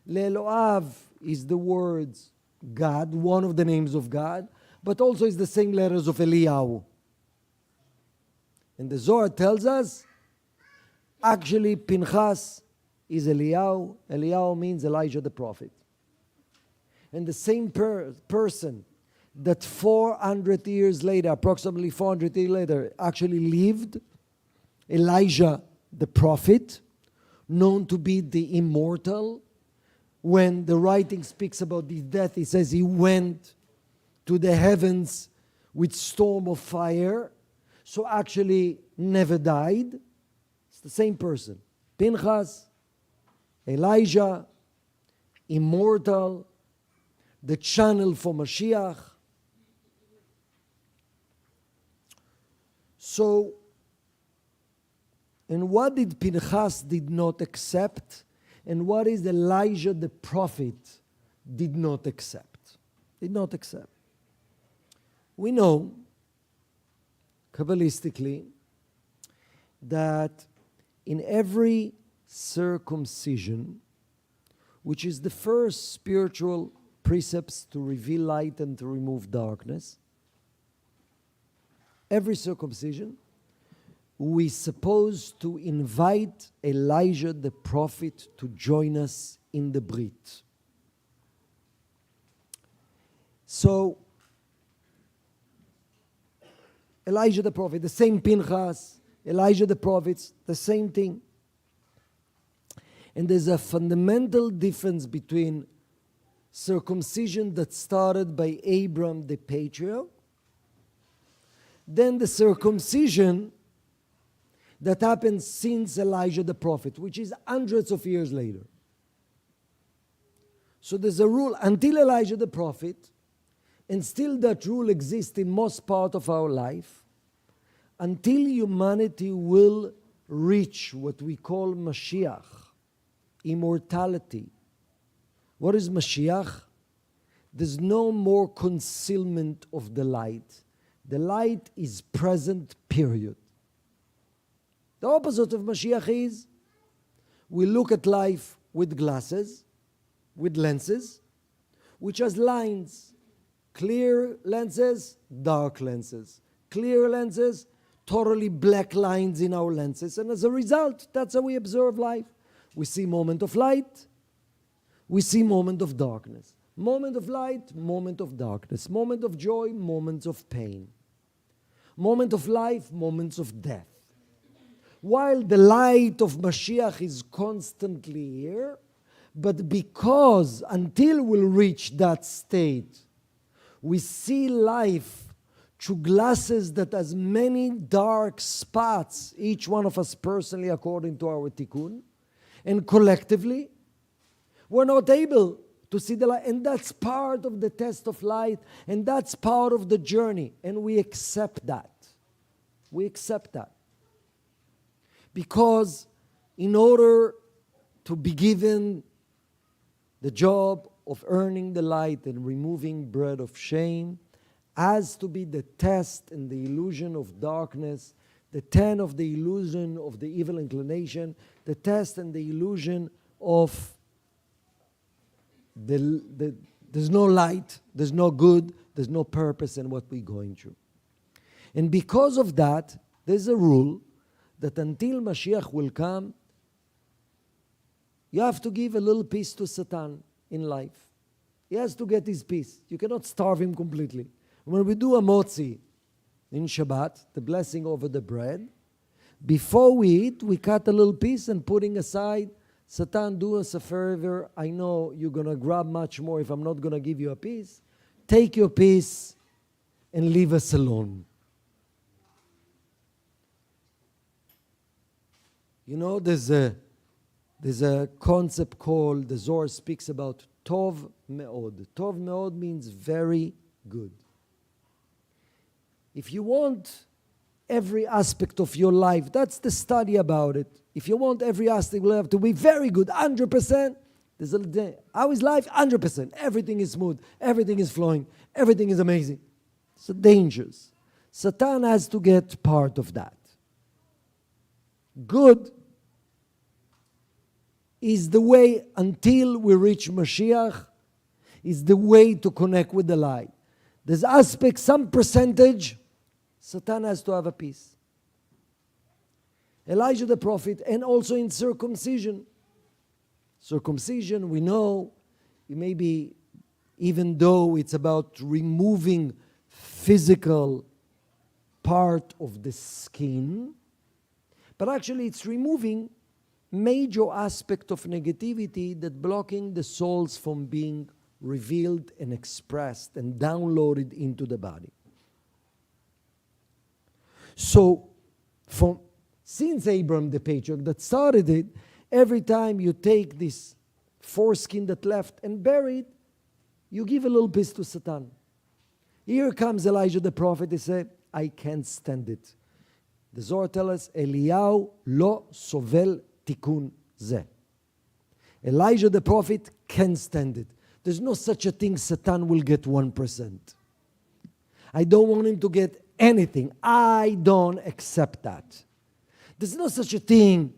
Le'eloav is the words God, one of the names of God, but also is the same letters of Eliyahu. And the Zohar tells us, actually Pinchas is Eliyahu. Eliyahu means Elijah the prophet. And the same person that 400 years later, approximately 400 years later, actually lived, Elijah the prophet, known to be the immortal. When the writing speaks about his death, it says he went to the heavens with storm of fire, so actually never died. It's the same person. Pinchas, Elijah, immortal, the channel for Mashiach. So, and what did Pinchas did not accept, and what is Elijah the prophet did not accept? Did not accept. We know, Kabbalistically, that in every circumcision, which is the first spiritual precepts to reveal light and to remove darkness, every circumcision, we supposed to invite Elijah the prophet to join us in the Brit. So, Elijah the prophet, the same Pinchas, Elijah the prophets, the same thing. And there's a fundamental difference between circumcision that started by Abram the patriarch, then the circumcision that happened since Elijah the prophet, which is hundreds of years later. So there's a rule until Elijah the prophet, and still that rule exists in most part of our life, until humanity will reach what we call Mashiach, immortality. What is Mashiach? There's no more concealment of the light. The light is present, period. The opposite of Mashiach is we look at life with glasses, with lenses, which has lines. Clear lenses, dark lenses. Clear lenses, totally black lines in our lenses. And as a result, that's how we observe life. We see moment of light, we see moment of darkness. Moment of light, moment of darkness. Moment of joy, moments of pain. Moment of life, moments of death. While the light of Mashiach is constantly here, but because until we'll reach that state, we see life through glasses that has many dark spots, each one of us personally according to our tikkun, and collectively, we're not able to see the light. And that's part of the test of light, and that's part of the journey, and we accept that. We accept that. Because in order to be given the job of earning the light and removing bread of shame, has to be the test and the illusion of darkness, the ten of the illusion of the evil inclination, the test and the illusion of there's no light, there's no good, there's no purpose in what we're going through. And because of that, there's a rule that until Mashiach will come, you have to give a little piece to Satan in life. He has to get his piece. You cannot starve him completely. When we do a motzi in Shabbat, the blessing over the bread, before we eat, we cut a little piece and putting aside Satan, do us a favor. I know you're going to grab much more if I'm not going to give you a piece. Take your piece and leave us alone. You know, there's a concept called, the Zohar speaks about Tov Me'od. Tov Me'od means very good. If you want every aspect of your life, that's the study about it. If you want every aspect of life to be very good, 100%, there's a day. How is life? 100%. Everything is smooth. Everything is flowing. Everything is amazing. It's dangerous. Satan has to get part of that. Good is the way, until we reach Mashiach, is the way to connect with the light. There's aspects, some percentage, Satan has to have a piece. Elijah the prophet, and also in circumcision. Circumcision, we know, maybe even though it's about removing physical part of the skin, but actually it's removing major aspect of negativity that blocking the souls from being revealed and expressed and downloaded into the body. So, since Abraham the patriarch that started it, every time you take this foreskin that left and bury it, you give a little piece to Satan. Here comes Elijah the prophet. He said, I can't stand it. The Zohar tells us, Eliyahu lo sovel tikun zeh. Elijah the prophet can't stand it. There's no such a thing Satan will get 1%. I don't want him to get anything. I don't accept that. There's no such a thing.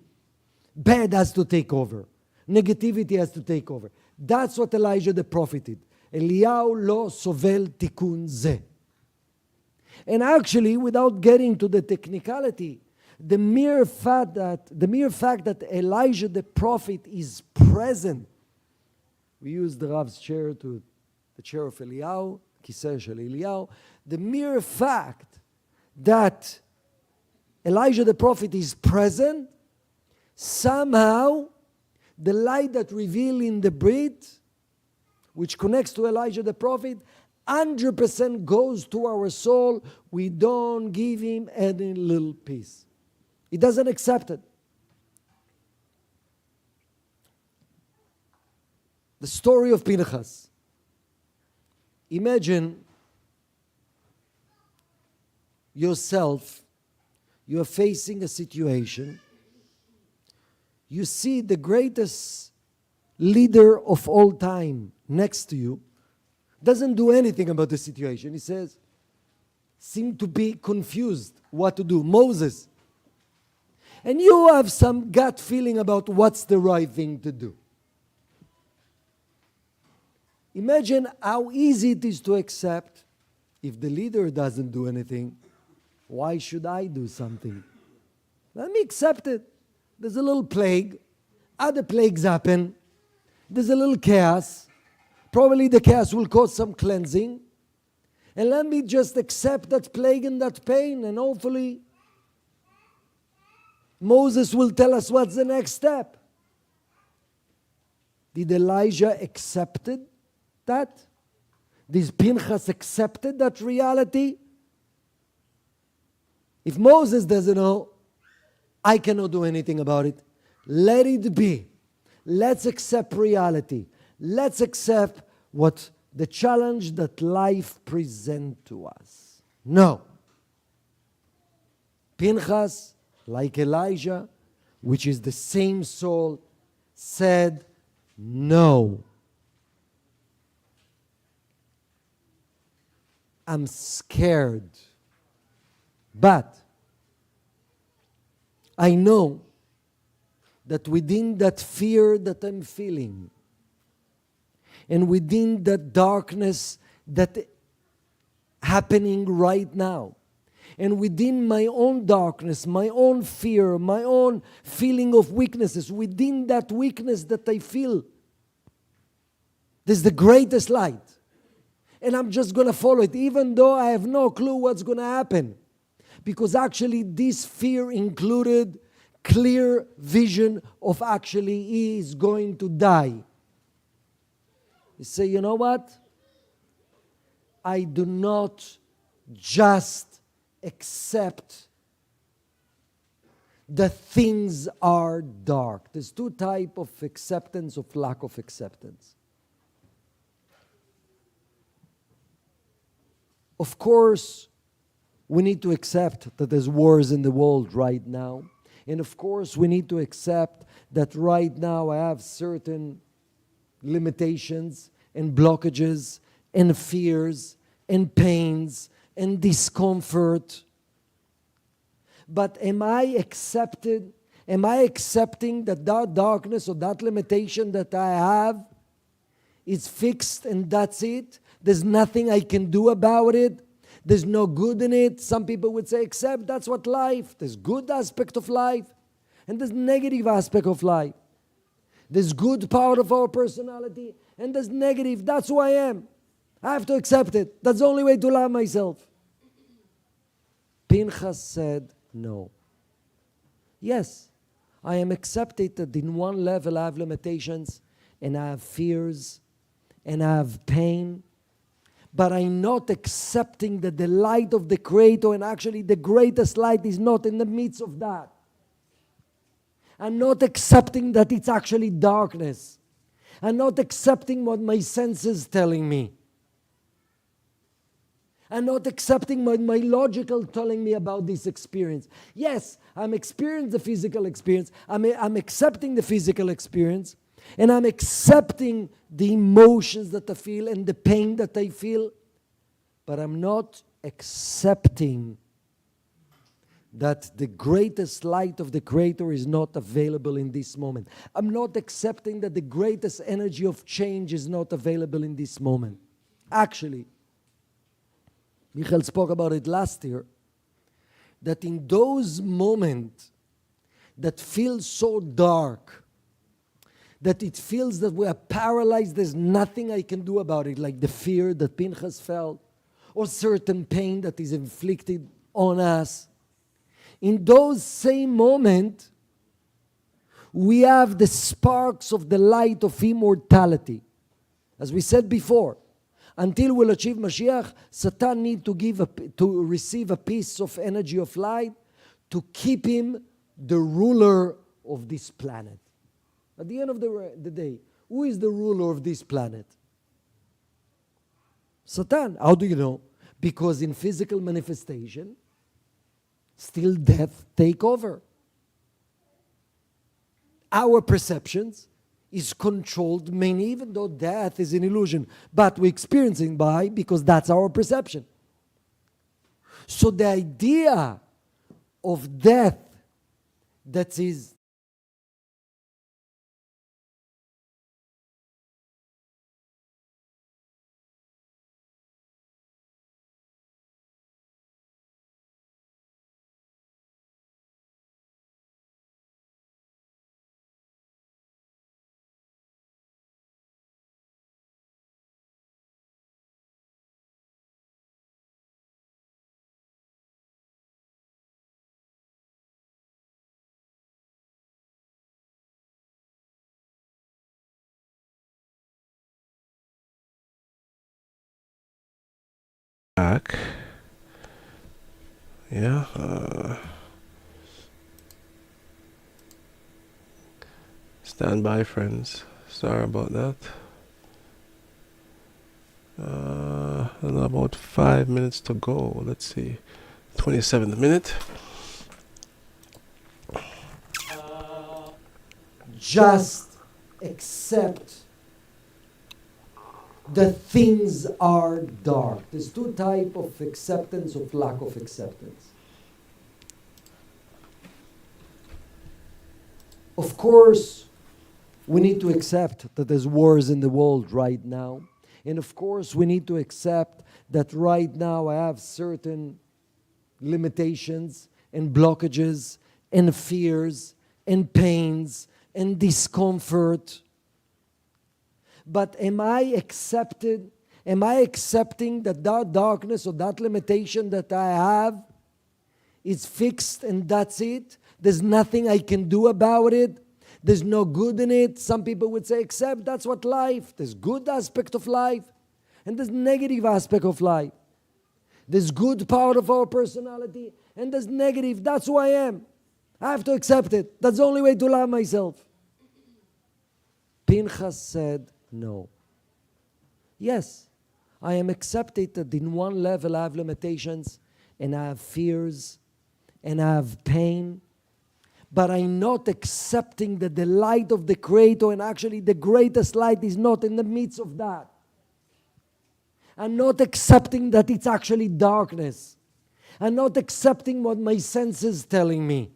Bad has to take over. Negativity has to take over. That's what Elijah the prophet did. Eliyahu lo sovel tikun zeh. And actually, without getting to the technicality, the mere fact that Elijah the prophet is present, we use the Rav's chair to the chair of Eliyahu, Kiseh shel Eliyahu. The mere fact that Elijah the prophet is present, somehow the light that revealed in the Brit, which connects to Elijah the prophet, 100% goes to our soul. We don't give him any little piece. He doesn't accept it. The story of Pinchas. Imagine yourself, you are facing a situation. You see the greatest leader of all time next to you, doesn't do anything about the situation. He says, seem to be confused what to do. Moses. And you have some gut feeling about what's the right thing to do. Imagine how easy it is to accept. If the leader doesn't do anything, why should I do something? Let me accept it. There's a little plague. Other plagues happen. There's a little chaos. Probably the chaos will cause some cleansing. And let me just accept that plague and that pain, and hopefully Moses will tell us what's the next step. Did Elijah accept that? Did Pinchas accepted that reality? If Moses doesn't know, I cannot do anything about it. Let it be. Let's accept reality. Let's accept what the challenge that life presents to us. No. Pinchas, like Elijah, which is the same soul, said no. I'm scared. But I know that within that fear that I'm feeling, and within that darkness that happening right now, and within my own darkness, my own fear, my own feeling of weaknesses, within that weakness that I feel, there's the greatest light. And I'm just going to follow it, even though I have no clue what's going to happen. Because actually this fear included clear vision of actually he is going to die. You say, you know what? I do not just accept that things are dark. There's two types of acceptance of lack of acceptance. Of course, we need to accept that there's wars in the world right now. And of course, we need to accept that right now I have certain limitations and blockages and fears and pains and discomfort. But am I accepting that that darkness or that limitation that I have is fixed and that's it? There's nothing I can do about it. There's no good in it. Some people would say, except that's what life. There's good aspect of life and there's negative aspect of life. There's good part of our personality and there's negative. That's who I am. I have to accept it. That's the only way to love myself. Pinchas said, no. Yes, I am accepted that in one level I have limitations and I have fears and I have pain. But I'm not accepting that the light of the Creator, and actually the greatest light is not in the midst of that. I'm not accepting that it's actually darkness. I'm not accepting what my senses telling me. I'm not accepting what my logical telling me about this experience. Yes, I'm experiencing the physical experience. I'm accepting the physical experience. And I'm accepting the emotions that I feel and the pain that I feel. But I'm not accepting that the greatest light of the Creator is not available in this moment. I'm not accepting that the greatest energy of change is not available in this moment. Actually, Michael spoke about it last year, that in those moments that feel so dark, that it feels that we are paralyzed, there's nothing I can do about it, like the fear that Pinchas felt, or certain pain that is inflicted on us. In those same moments, we have the sparks of the light of immortality. As we said before, until we'll achieve Mashiach, Satan needs to receive a piece of energy of light to keep him the ruler of this planet. At the end of the day, who is the ruler of this planet? Satan. How do you know? Because in physical manifestation, still death take over. Our perceptions is controlled mainly, even though death is an illusion, but we're experiencing because that's our perception. So the idea of death that is back. Yeah. Stand by, friends. Sorry about that. And about 5 minutes to go. Let's see. 27th minute. just accept that things are dark. There's two types of acceptance of lack of acceptance. Of course, we need to accept that there's wars in the world right now. And of course, we need to accept that right now I have certain limitations and blockages and fears and pains and discomfort. But am I accepting that that darkness or that limitation that I have is fixed and that's it? There's nothing I can do about it. There's no good in it. Some people would say, except that's what life. There's good aspect of life, and there's negative aspect of life. There's good part of our personality, and there's negative. That's who I am. I have to accept it. That's the only way to love myself. Pinchas said, no. Yes, I am accepted that in one level I have limitations, and I have fears, and I have pain, but I'm not accepting that the light of the Creator, and actually the greatest light is not in the midst of that. I'm not accepting that it's actually darkness. I'm not accepting what my senses telling me.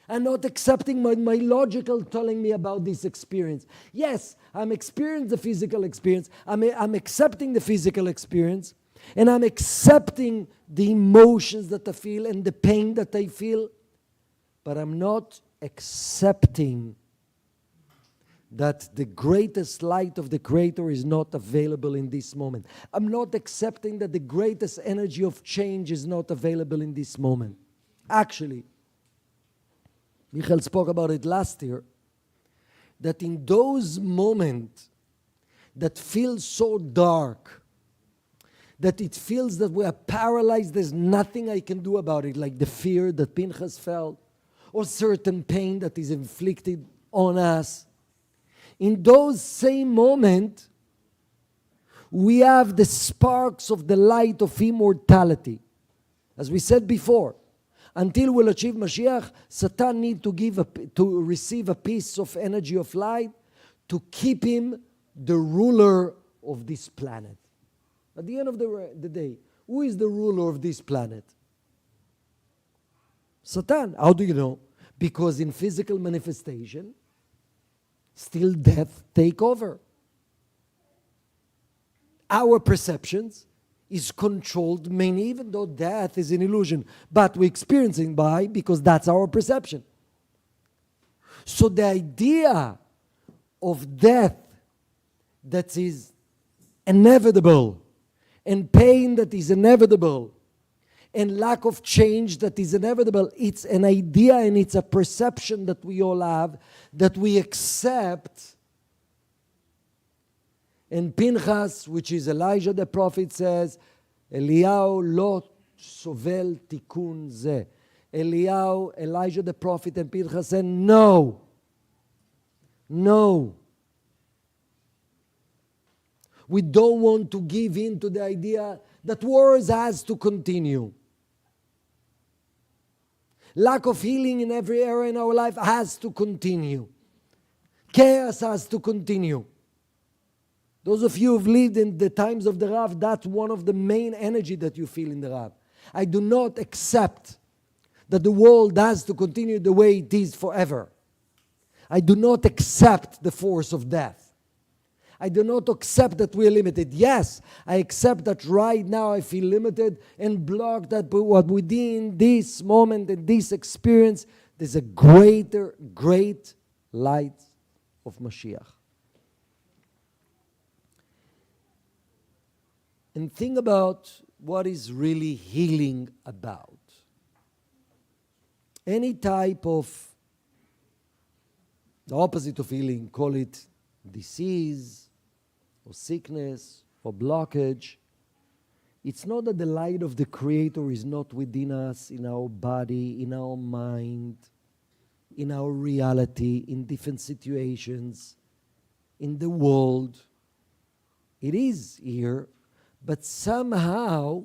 I'm not accepting what my logical telling me about this experience. Yes, I'm experiencing the physical experience. I'm accepting the physical experience. And I'm accepting the emotions that I feel and the pain that I feel. But I'm not accepting that the greatest light of the Creator is not available in this moment. I'm not accepting that the greatest energy of change is not available in this moment. Actually, Michael spoke about it last year, that in those moments that feel so dark, that it feels that we are paralyzed, there's nothing I can do about it, like the fear that Pinchas felt, or certain pain that is inflicted on us. In those same moments, we have the sparks of the light of immortality. As we said before, until we'll achieve Mashiach, Satan needs to receive a piece of energy of light to keep him the ruler of this planet. At the end of the day, who is the ruler of this planet? Satan. How do you know? Because in physical manifestation, still death take over. Our perceptions is controlled mainly, even though death is an illusion, but we're experiencing because that's our perception. So the idea of death that is inevitable, and pain that is inevitable, and lack of change that is inevitable, it's an idea and it's a perception that we all have, that we accept. And Pinchas, which is Elijah the prophet, says, Eliyahu lo sovel tikun ze. Elijah the prophet and Pinchas said, no. No. We don't want to give in to the idea that wars has to continue. Lack of healing in every area in our life has to continue. Chaos has to continue. Those of you who've lived in the times of the Rav, that's one of the main energy that you feel in the Rav. I do not accept that the world has to continue the way it is forever. I do not accept the force of death. I do not accept that we are limited. Yes, I accept that right now I feel limited and blocked, that what within this moment and this experience, there's a great light of Mashiach. And think about what is really healing about. Any type of, the opposite of healing, call it disease, or sickness, or blockage. It's not that the light of the Creator is not within us, in our body, in our mind, in our reality, in different situations, in the world. It is here, but somehow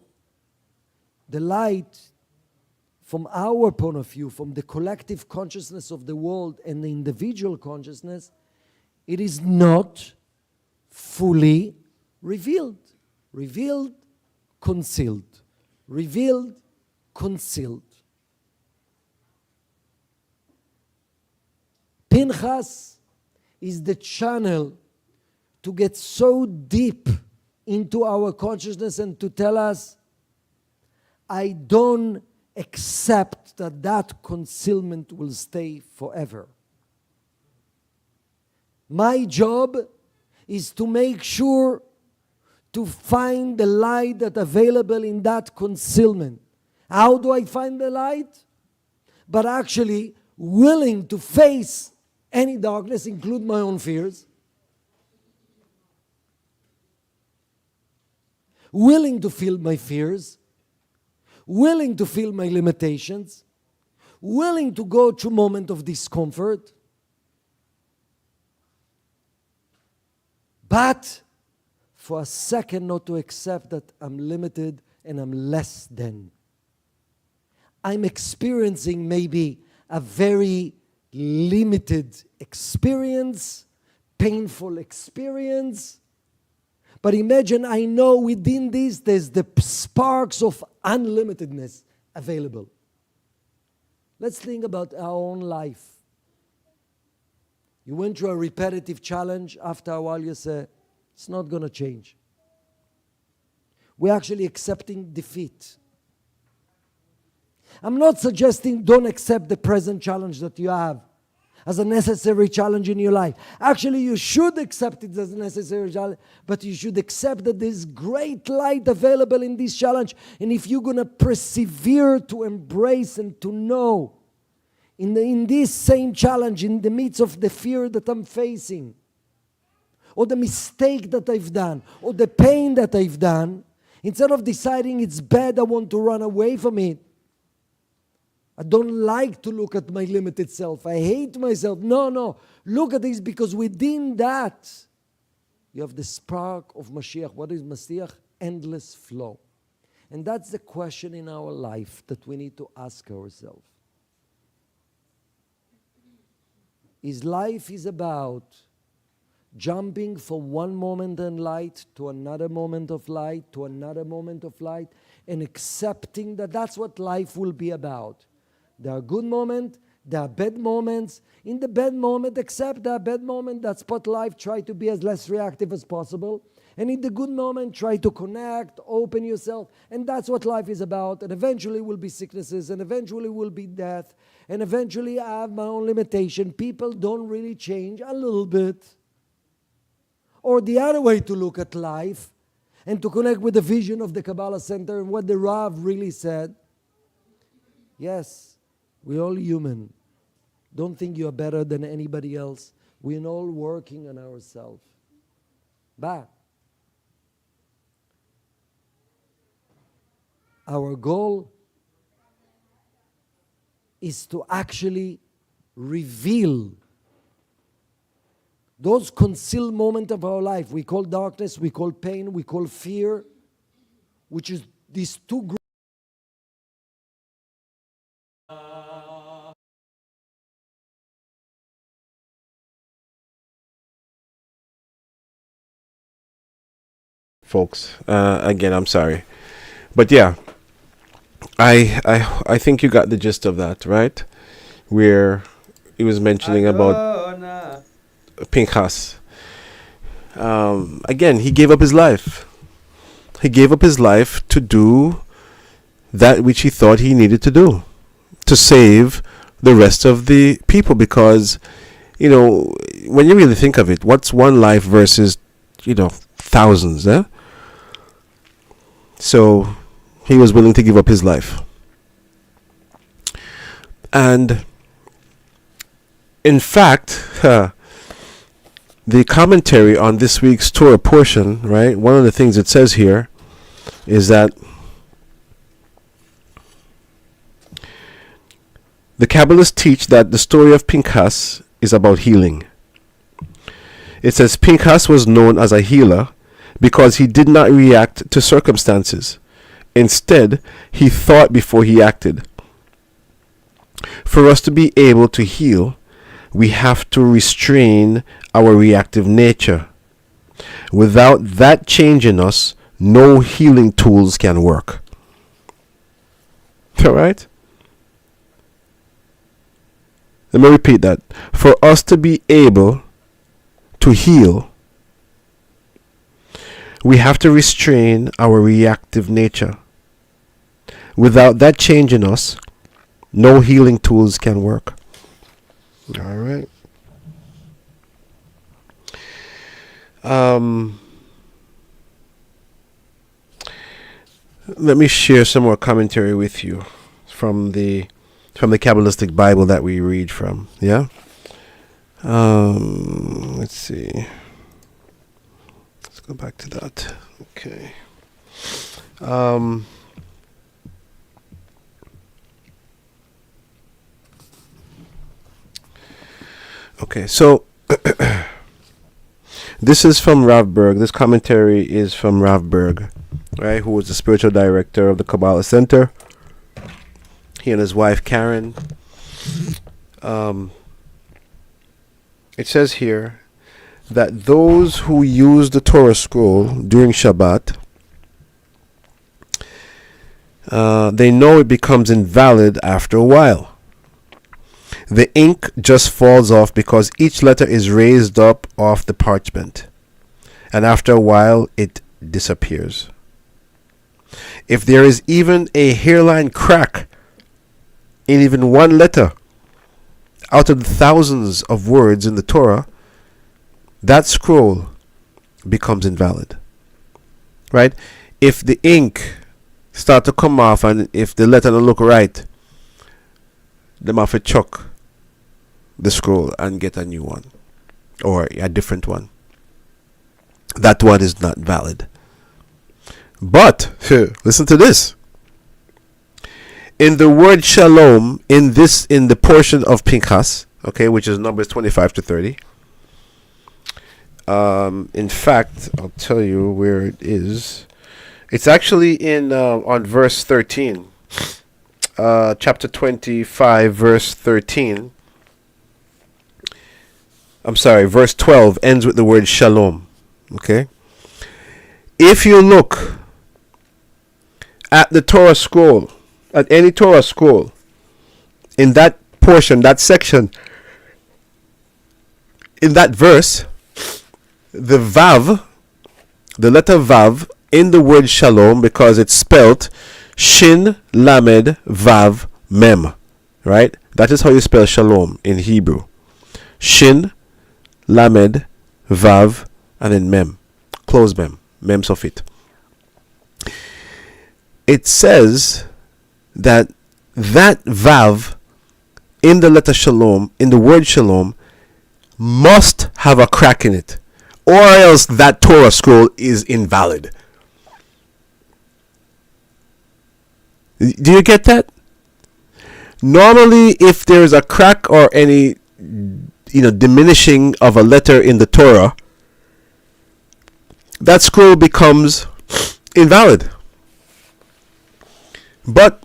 the light, from our point of view, from the collective consciousness of the world and the individual consciousness, it is not fully revealed. Revealed, concealed. Revealed, concealed. Pinchas is the channel to get so deep into our consciousness and to tell us, I don't accept that concealment will stay forever. My job is to make sure to find the light that's available in that concealment. How do I find the light? but actually willing to face any darkness, include my own fears, willing to feel my fears, willing to feel my limitations, willing to go through moment of discomfort, but for a second not to accept that I'm limited and I'm less than. I'm experiencing maybe a very limited experience, painful experience, but imagine I know within this there's the sparks of unlimitedness available. Let's think about our own life. You went through a repetitive challenge, after a while you say, it's not going to change. We're actually accepting defeat. I'm not suggesting don't accept the present challenge that you have as a necessary challenge in your life. Actually, you should accept it as a necessary challenge, but you should accept that there's great light available in this challenge. And if you're going to persevere to embrace and to know in this same challenge, in the midst of the fear that I'm facing, or the mistake that I've done, or the pain that I've done, instead of deciding it's bad, I want to run away from it. I don't like to look at my limited self. I hate myself. No. Look at this, because within that, you have the spark of Mashiach. What is Mashiach? Endless flow. And that's the question in our life that we need to ask ourselves. Is life is about jumping from one moment in light to another moment of light, to another moment of light, and accepting that that's what life will be about. There are good moments, there are bad moments. In the bad moment, accept there are bad moments. That's what life, try to be as less reactive as possible. And in the good moment, try to connect, open yourself. And that's what life is about. And eventually will be sicknesses, and eventually will be death. And eventually I have my own limitation. People don't really change a little bit. Or the other way to look at life and to connect with the vision of the Kabbalah Center and what the Rav really said. Yes, we're all human. Don't think you're better than anybody else. We're all working on ourselves. But our goal is to actually reveal those concealed moments of our life. We call darkness, we call pain, we call fear, which is these two groups. Folks, again, I'm sorry, but yeah, I think you got the gist of that, right? Where he was mentioning about Pinchas. Again, he gave up his life. He gave up his life to do that which he thought he needed to do, to save the rest of the people. Because, when you really think of it, what's one life versus, thousands, eh? So he was willing to give up his life. And in fact, the commentary on this week's Torah portion, right? One of the things it says here is that the Kabbalists teach that the story of Pinchas is about healing. It says Pinchas was known as a healer because he did not react to circumstances. Instead, he thought before he acted. For us to be able to heal, we have to restrain our reactive nature. Without that change in us, no healing tools can work. All right? Let me repeat that. For us to be able to heal, we have to restrain our reactive nature. Without that change in us, no healing tools can work. All right. Let me share some more commentary with you from the from the Kabbalistic Bible that we read from. Yeah. Let's see. Let's go back to that. Okay. Okay, so this is from Rav Berg. This commentary is from Rav Berg, right, who was the spiritual director of the Kabbalah Center. He and his wife Karen. It says here that those who use the Torah scroll during Shabbat, they know it becomes invalid after a while. The ink just falls off because each letter is raised up off the parchment, and after a while it disappears. If there is even a hairline crack in even one letter out of the thousands of words in the Torah, that scroll becomes invalid. Right? If the ink start to come off and if the letter don't look right, them have to chuck the scroll and get a new one or a different one. That one is not valid. But listen to this. In the word shalom, in the portion of Pinchas, okay, which is Numbers 25 to 30. In fact, I'll tell you where it is. It's actually in on verse 13. Chapter 25, verse 13. I'm sorry, verse 12 ends with the word shalom. Okay? If you look at the Torah scroll, at any Torah scroll, in that portion, that section, in that verse, the Vav, the letter Vav, in the word shalom, because it's spelled Shin, Lamed, Vav, Mem. Right? That is how you spell shalom in Hebrew. Shin, Lamed, Vav, and then Mem. Close Mem. Mem Sofit. It says that Vav in the letter Shalom, in the word Shalom, must have a crack in it, or else that Torah scroll is invalid. Do you get that? Normally, if there's a crack or any diminishing of a letter in the Torah, that scroll becomes invalid. But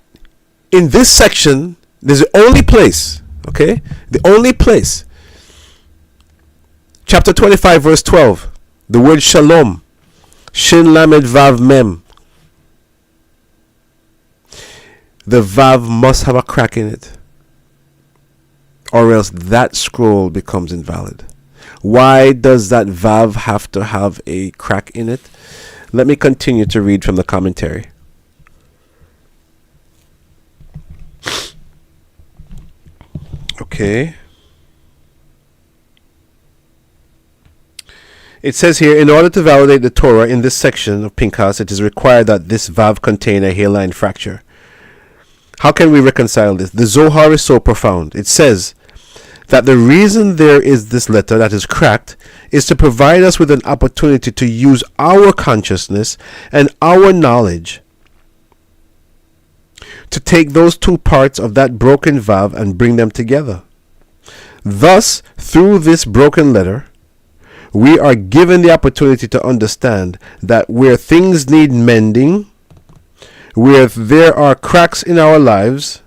in this section, there's the only place, okay? The only place. Chapter 25, verse 12. The word shalom. Shin lamed vav mem. The vav must have a crack in it, or else that scroll becomes invalid. Why does that vav have to have a crack in it? Let me continue to read from the commentary. Okay. It says here, in order to validate the Torah in this section of Pinchas, it is required that this vav contain a hairline fracture. How can we reconcile this? The Zohar is so profound. It says that the reason there is this letter that is cracked is to provide us with an opportunity to use our consciousness and our knowledge to take those two parts of that broken vav and bring them together. Thus, through this broken letter, we are given the opportunity to understand that where things need mending, where there are cracks in our lives,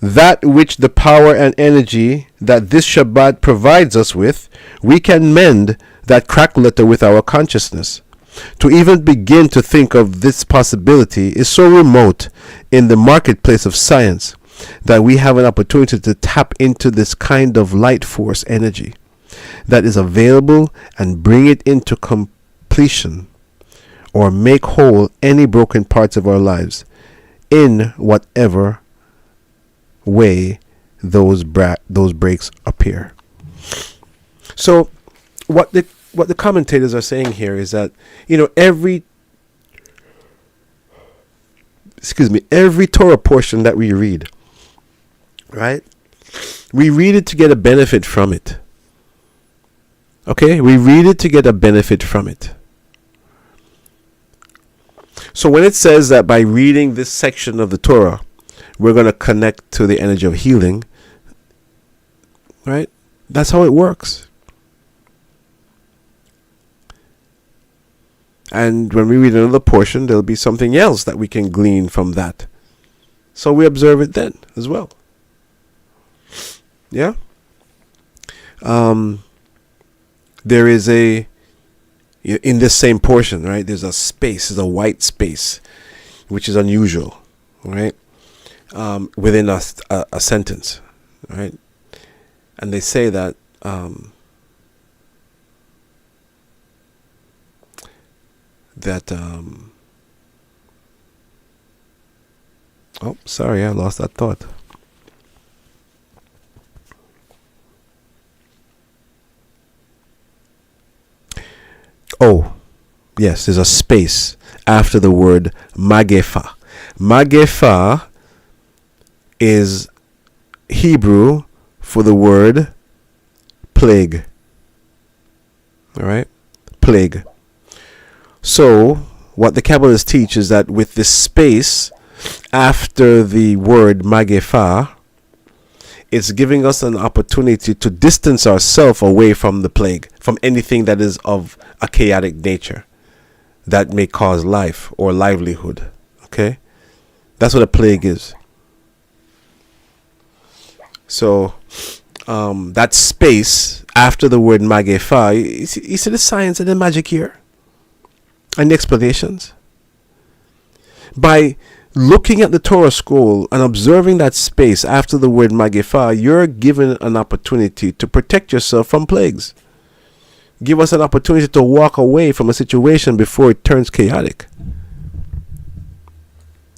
that which the power and energy that this Shabbat provides us with, we can mend that cracked letter with our consciousness. To even begin to think of this possibility is so remote in the marketplace of science that we have an opportunity to tap into this kind of light force energy that is available and bring it into completion or make whole any broken parts of our lives in whatever way those breaks appear. So what the commentators are saying here is that every Torah portion that we read Right? We read it to get a benefit from it. Okay? We read it to get a benefit from it. So when it says that by reading this section of the Torah, we're going to connect to the energy of healing, right? That's how it works. And when we read another portion, there'll be something else that we can glean from that. So we observe it then as well. Yeah? There is in this same portion, right? There's a space, there's a white space, which is unusual, right? Within a sentence, right? And they say that oh, sorry, I lost that thought. Oh, yes, there's a space after the word magefa. Magefa is Hebrew for the word plague. All right? Plague. So, what the Kabbalists teach is that with this space after the word magefa, it's giving us an opportunity to distance ourselves away from the plague, from anything that is of a chaotic nature that may cause life or livelihood. Okay? That's what a plague is. So, that space after the word magefa, you see the science and the magic here? And the explanations? By looking at the Torah scroll and observing that space after the word magefa, you're given an opportunity to protect yourself from plagues. Give us an opportunity to walk away from a situation before it turns chaotic.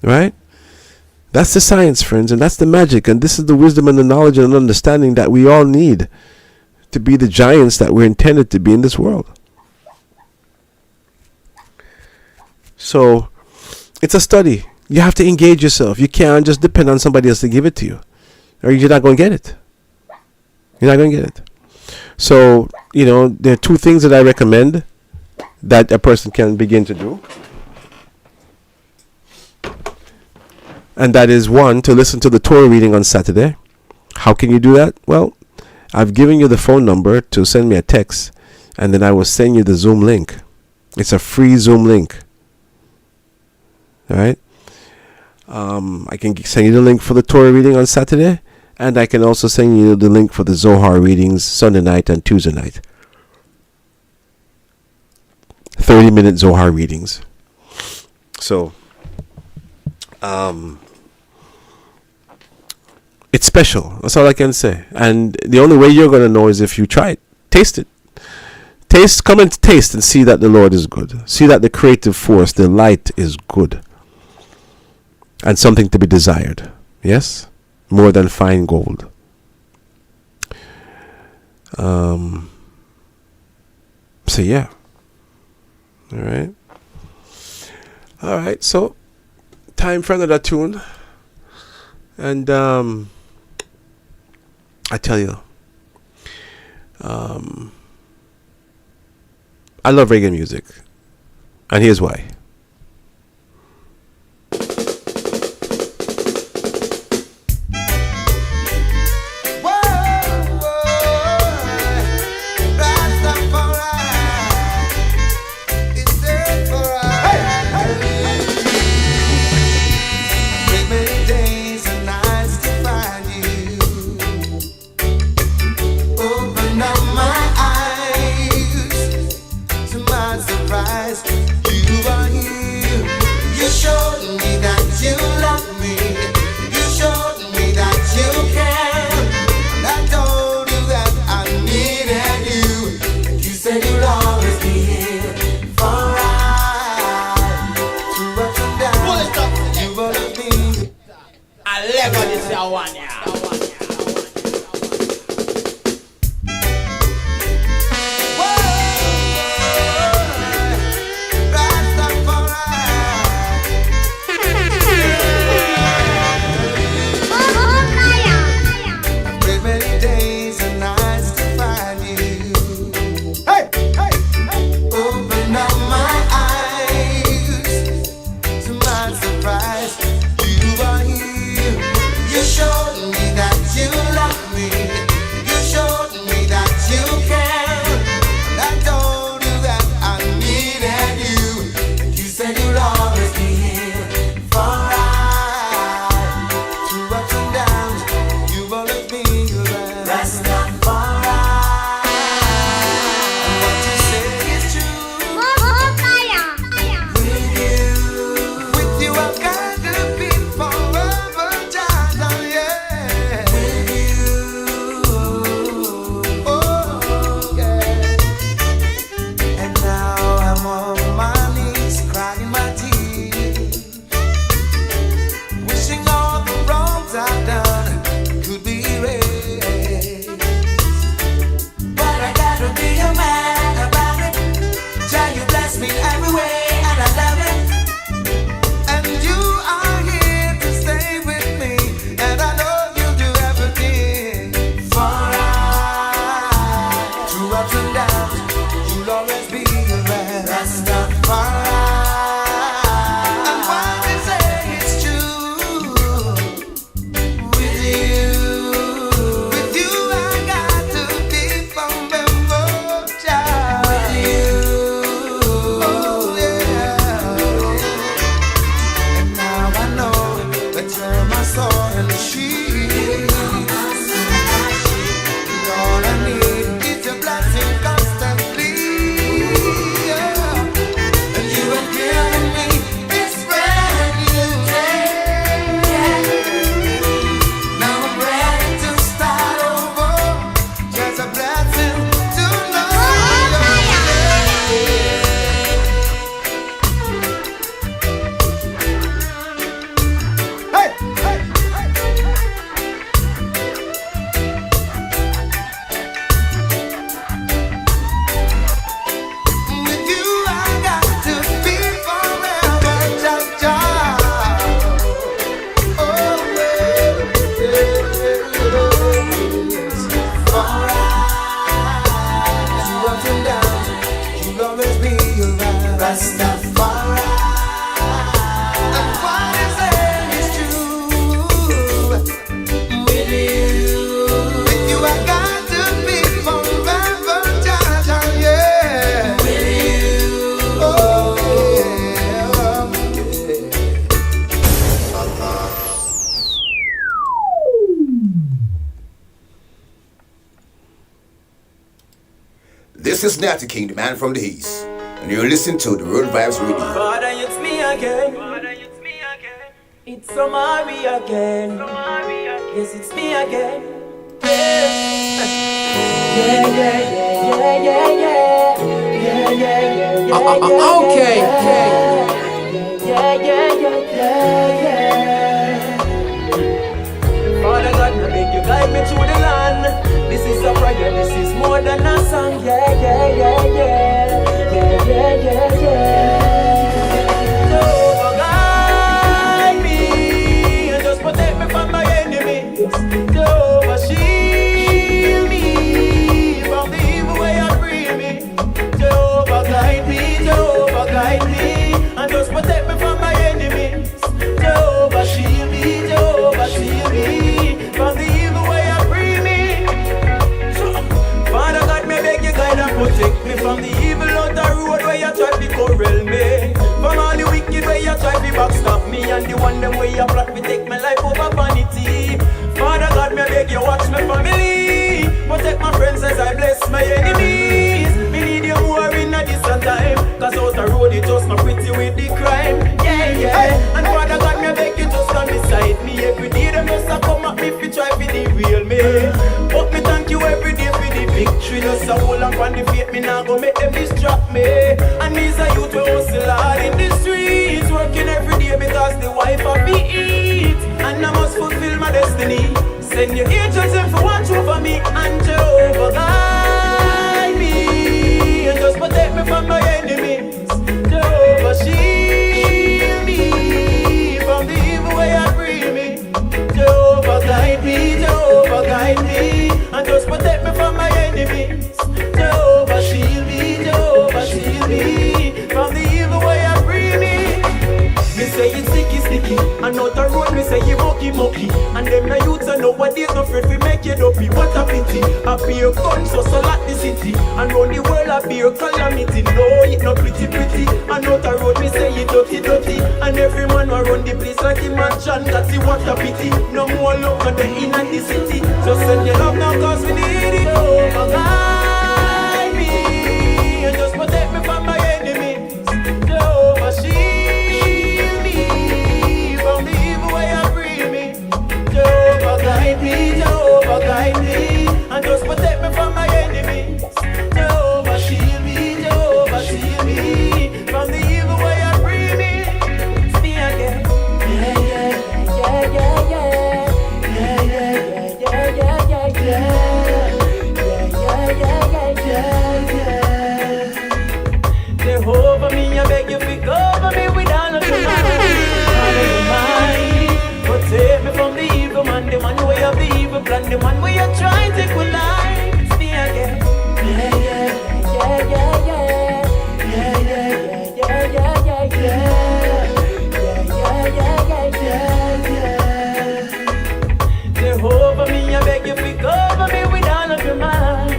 Right? That's the science, friends, and that's the magic, and this is the wisdom and the knowledge and understanding that we all need to be the giants that we're intended to be in this world. So, it's a study. You have to engage yourself. You can't just depend on somebody else to give it to you, or you're not going to get it. You're not going to get it. So, there are two things that I recommend that a person can begin to do. And that is, one, to listen to the Torah reading on Saturday. How can you do that? Well, I've given you the phone number to send me a text, and then I will send you the Zoom link. It's a free Zoom link. All right? I can send you the link for the Torah reading on Saturday, and I can also send you the link for the Zohar readings Sunday night and Tuesday night. 30-minute Zohar readings. So, it's special. That's all I can say. And the only way you're going to know is if you try it. Taste it. Come and taste and see that the Lord is good. See that the creative force, the light, is good. And something to be desired. Yes? More than fine gold. So yeah. Alright. Alright, so time for another tune. And I tell you, I love reggae music. And here's why. Rastafari. And what is saying is true. With you I got to be forever, Jaja, yeah. With you, oh yeah. This is Natty King, the man from the East, and you're listening to the Road Vibes Radio. Father, it's me again. It's Somari again. Yes, it's me again. Okay. Father God, now make you guide me through the land. This is a prayer, this is more than a song. Jehovah, guide me and just protect me from my enemies. Jehovah, shield me from the evil way and free me. Jehovah, guide me and just protect me from my enemies. Jehovah, shield me from the evil way and free me. Father God, may beg you guide and protect me from the evil out the road where you try to corral me. From all the wicked where you try to backstab me, and the one them where you plot to take my life over vanity. Father God, may beg you watch my family, protect my friends as I bless my enemies. Me need you more in a distant time, cause out the road it just not pretty with the crime. And Father God, may beg you just stand beside me. Every day them just a come at me if you try to derail me. But me thank you every day for the victory. Just a hold on the faith, me now go make them distract me. And these are youth who hustle hard in the streets, working every day because the wife have to eat. And I must fulfill my destiny. Send your angels in for watch over me. And Jehovah, guide me and just protect me from my enemies. Jehovah, shield me from the evil way and free me. Jehovah, guide me and just protect me from my enemies. Jehovah, shield me from the evil way and free me. Me say it's sticky, and out the road me say you mucky. And them the youths and nowadays no afraid we make you dopey. What a pity, I be a gun so like the city. And round the world I be a calamity. No, it not pretty. And out the road me say you dirty. And every man who run the place like a mansion. That's it, what a pity. No more love for the in and the city. Just send your love now cause we need it. Oh, guide me and just protect me from my enemies. Jehovah, shield me from the evil way and free me. Jehovah, guide me and just protect me from my enemies. Jehovah, shield me from the evil way and free me. It's me again. Jehovah, me I beg you to cover me with all of your mind. Protect me from the evil man, the man way of the evil plan, the man where you try to take my life. It's me again. Jehovah, me I beg you to cover me with all of your mind.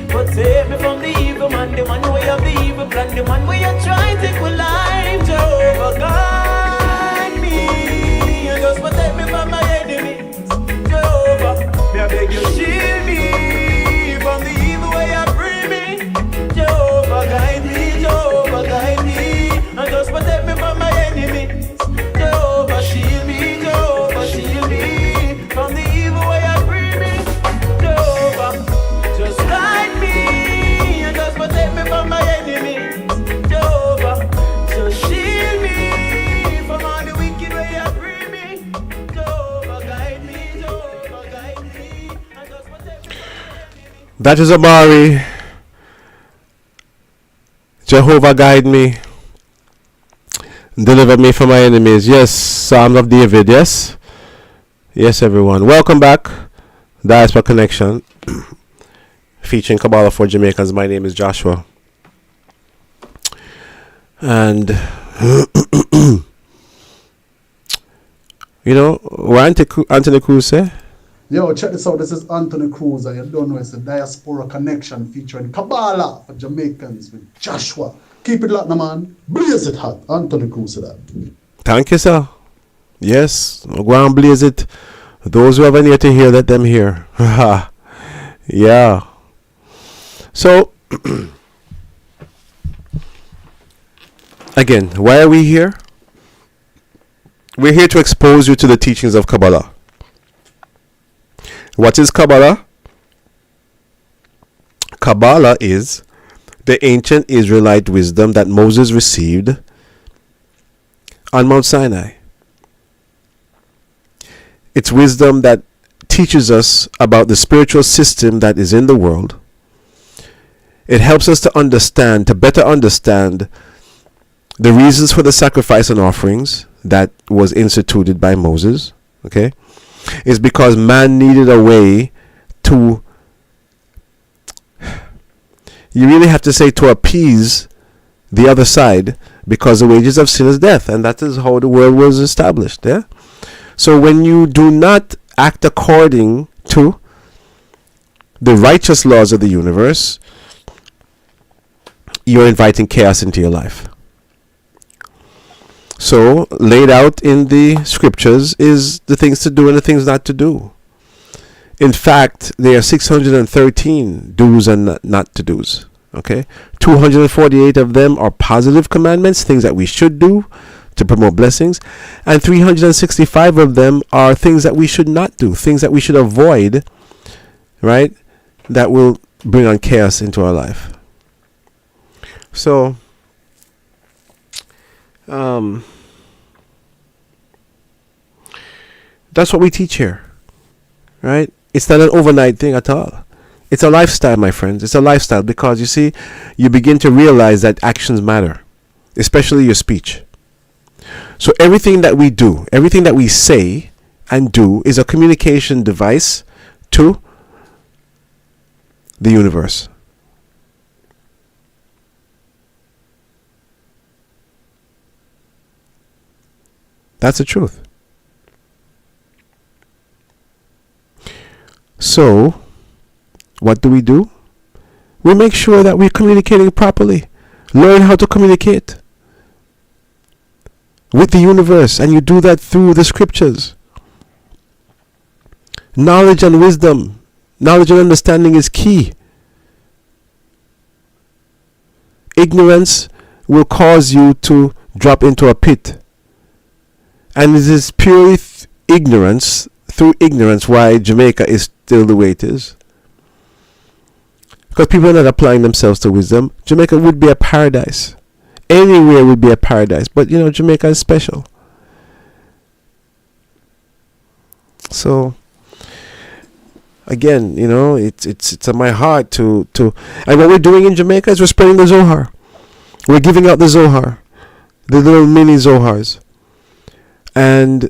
Protect me from the evil man, the man way of the evil plan, the man where you try to take my life. Jehovah, guide me and just protect me from my enemies. Jehovah, me I beg you shield me from the evil way and free me. Jehovah, guide me and just protect me from my enemies. Jehovah, shield me from the evil way and free me. Jehovah, just guide me and just protect me from my enemies. Jehovah, just shield me from all the wicked way and free me. Jehovah, guide me and just protect me from my enemies. That is Amari. Jehovah, guide me. Deliver me from my enemies. Yes, Psalm of David. Yes. Yes, everyone. Welcome back. Diaspora Connection. Featuring Kabbalah for Jamaicans. My name is Joshua. And you know what Anthony Cruz say? Yo, check this out. This is Anthony Cruz, and you don't know it's the Diaspora Connection featuring Kabbalah for Jamaicans with Joshua. Keep it locked, no man. Blaze it hot. Anthony Cruz said that. Thank you, sir. Yes, go and blaze it. Those who have an ear to hear, let them hear. Yeah. So, again, why are we here? We're here to expose you to the teachings of Kabbalah. What is Kabbalah? Kabbalah is the ancient Israelite wisdom that Moses received on Mount Sinai. It's wisdom that teaches us about the spiritual system that is in the world. It helps us to better understand the reasons for the sacrifice and offerings that was instituted by Moses. Okay? It's because man needed a way to, you really have to say, to appease the other side, because the wages of sin is death, and that is how the world was established. Yeah. So when you do not act according to the righteous laws of the universe, you're inviting chaos into your life. So laid out in the scriptures is the things to do and the things not to do. In fact, there are 613 do's and not to do's. Okay, 248 of them are positive commandments, things that we should do to promote blessings, and 365 of them are things that we should not do, things that we should avoid, right, that will bring on chaos into our life. So that's what we teach here, right? It's not an overnight thing at all. It's a lifestyle, my friends. It's a lifestyle, because you see, you begin to realize that actions matter, especially your speech. So everything that we do, everything that we say and do is a communication device to the universe. That's the truth. So, what do? We make sure that we're communicating properly. Learn how to communicate with the universe, and you do that through the scriptures. Knowledge and wisdom, knowledge and understanding is key. Ignorance will cause you to drop into a pit. And it is purely through ignorance, why Jamaica is still the way it is. Because people are not applying themselves to wisdom. Jamaica would be a paradise. Anywhere would be a paradise. But, Jamaica is special. So, again, it's on my heart to and what we're doing in Jamaica is we're spreading the Zohar. We're giving out the Zohar, the little mini Zohars. And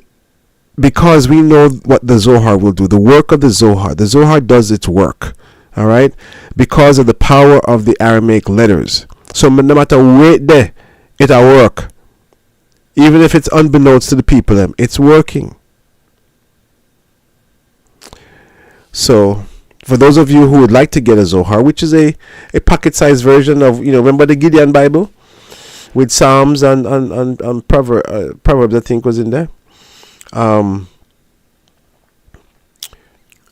because we know what the Zohar will do, the work of the Zohar does its work, all right, because of the power of the Aramaic letters. So no matter where there, it'll work, even if it's unbeknownst to the people. It's working. So for those of you who would like to get a Zohar, which is a pocket-sized version of, remember the Gideon Bible with Psalms and Proverbs, I think, was in there.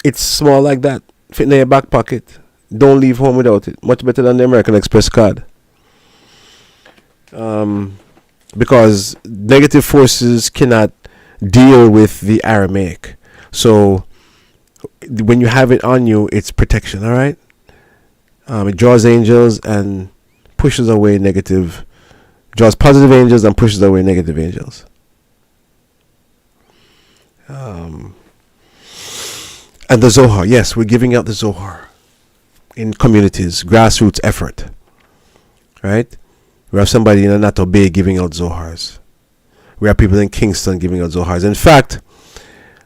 It's small like that, fit in your back pocket. Don't leave home without it. Much better than the American Express card. Because negative forces cannot deal with the Aramaic. So when you have it on you, it's protection. All right. It draws angels and pushes away draws positive angels and pushes away negative angels. And the Zohar, yes, we're giving out the Zohar in communities, grassroots effort, right? We have somebody in Anato Bay giving out Zohars. We have people in Kingston giving out Zohars. In fact,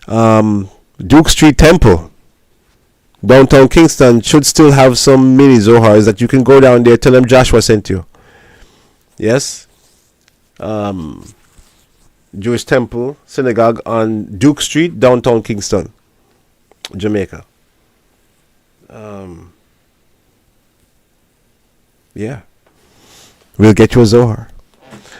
Duke Street Temple, downtown Kingston, should still have some mini Zohars that you can go down there, tell them Joshua sent you. Yes? Jewish temple, synagogue on Duke Street, downtown Kingston, Jamaica. Yeah. We'll get you a Zohar.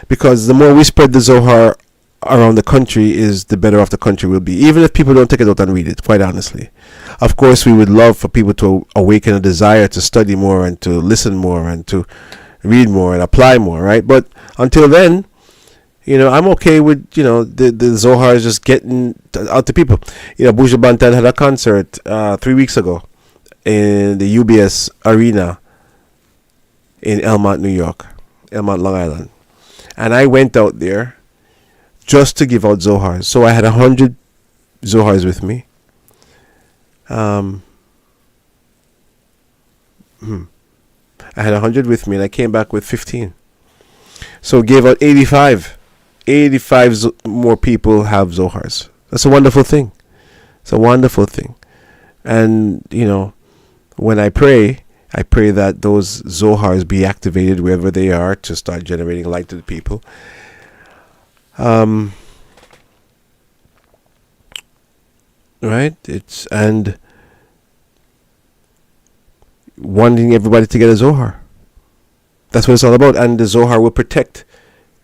Because the more we spread the Zohar around the country, is the better off the country will be. Even if people don't take it out and read it, quite honestly. Of course, we would love for people to awaken a desire to study more and to listen more and to read more and apply more, right? But until then, I'm okay with, the Zohar is just getting out to people. Buju Banton had a concert 3 weeks ago in the UBS Arena in Elmont, New York, Elmont, Long Island. And I went out there just to give out Zohars. So I had 100 Zohars with me. I had 100 with me, and I came back with 15. So gave out 85. 85 more people have Zohars. That's a wonderful thing. It's a wonderful thing. And, when I pray that those Zohars be activated wherever they are to start generating light to the people. Right? And wanting everybody to get a Zohar. That's what it's all about. And the Zohar will protect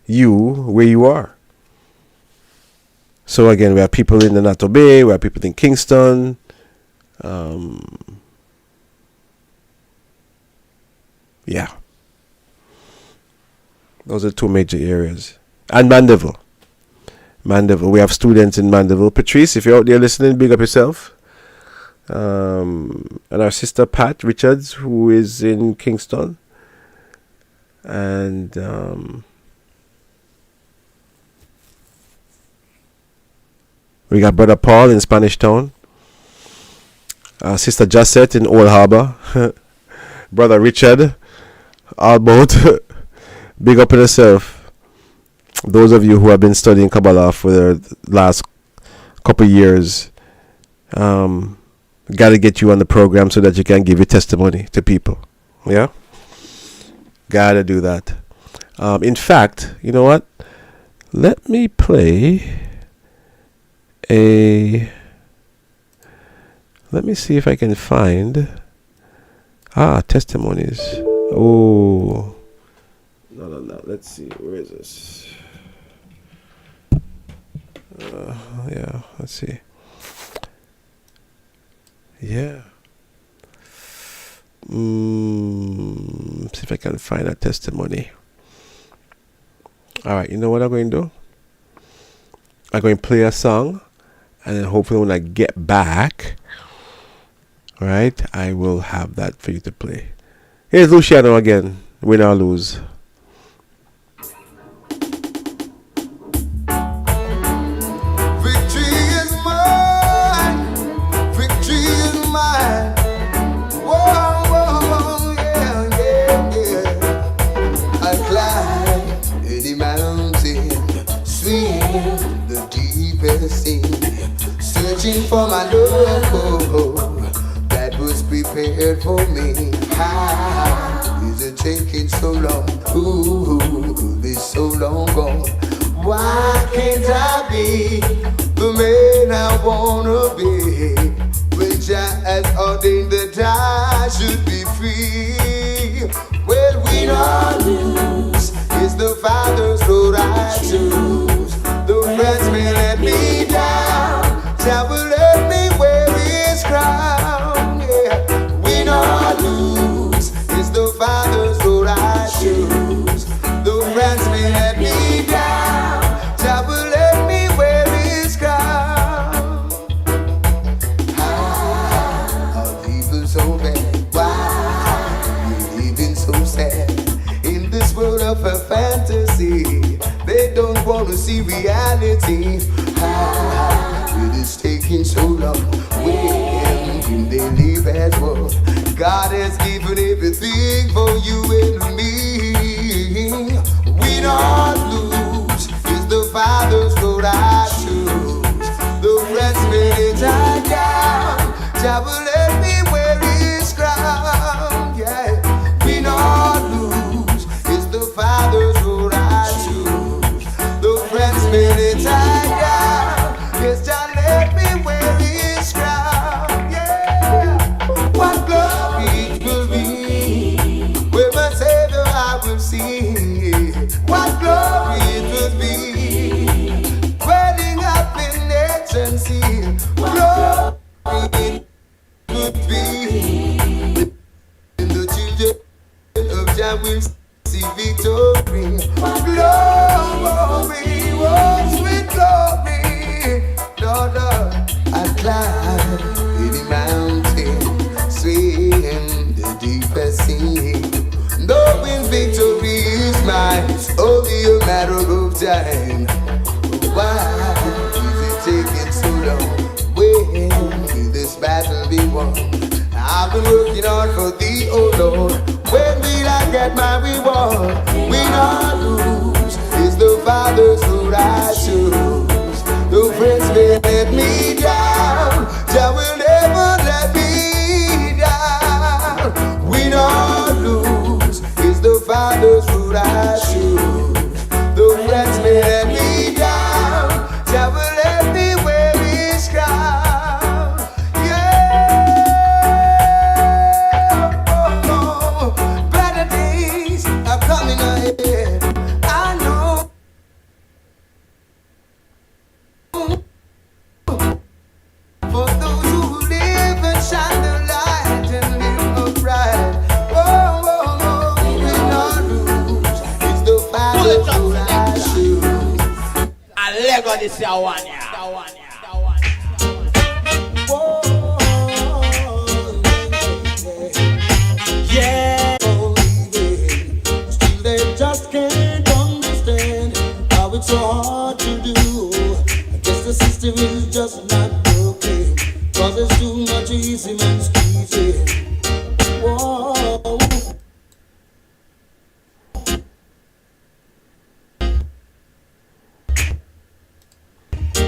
you where you are. So again, we have people in the Nato Bay, we have people in Kingston. Yeah. Those are two major areas. And Mandeville. We have students in Mandeville. Patrice, if you're out there listening, big up yourself. And our sister Pat Richards, who is in Kingston. And we got Brother Paul in Spanish Town. Sister Josette in Old Harbor. Brother Richard, all both. Big up on yourself. Those of you who have been studying Kabbalah for the last couple of years, got to get you on the program so that you can give your testimony to people. Yeah? Got to do that. In fact, you know what? Let me play let me see if I can find testimonies. Oh, no. Let's see. Where is this? Yeah. Let's see. Yeah. See if I can find a testimony. All right. You know what I'm going to do? I'm going to play a song, and then hopefully when I get back, right, I will have that for you to play. Here's Luciano again. Win or lose. Victory is mine. Victory is mine. Whoa, yeah. I climb any mountain, swim the deepest sea, searching for my love that was prepared for me. How is it taking so long? Ooh, this so long gone. Why can't I be the man I wanna be? When Jah has ordained that I should be free. Well, win or lose is the Father's road I choose. The friends may let me down, Jah will let me wear His crown. Yeah, win or lose is the Father's road I choose. The friends may let me down, Jah will let me wear His crown. Are people so bad? Why you living so sad in this world of a fantasy? They don't want to see reality. It is taking so long. When can they live as one? God has given everything for you and me. Win or lose is the Father's road I choose. The friends may die down, Jah will let me wear His crown. Yeah, win or lose is the Father's road I choose. see victory. Glory was with glory. Lord, I climb any mountain, swim the deepest sea. Knowing victory is mine, it's only a matter of time. Why is it taking so long? When will this battle be won? I've been working hard for thee, oh Lord. When will I get my reward? Win or lose is the Father's road I choose. The friends may let me down, Jah will never let me down. Win or lose is the Father's road I choose. The friends may let me down, Jah will let me wear His crown. Yeah, oh, oh. Better days are coming ahead. I know. For those who live and shine the light and live upright. Oh, oh, oh, win or lose, it's the Father's road I choose. I Lego this year one, yeah. Yeah, still they just can't understand how it's so hard to do. I guess the system is just not working, 'cause there's too much easy man's easy. Whoa.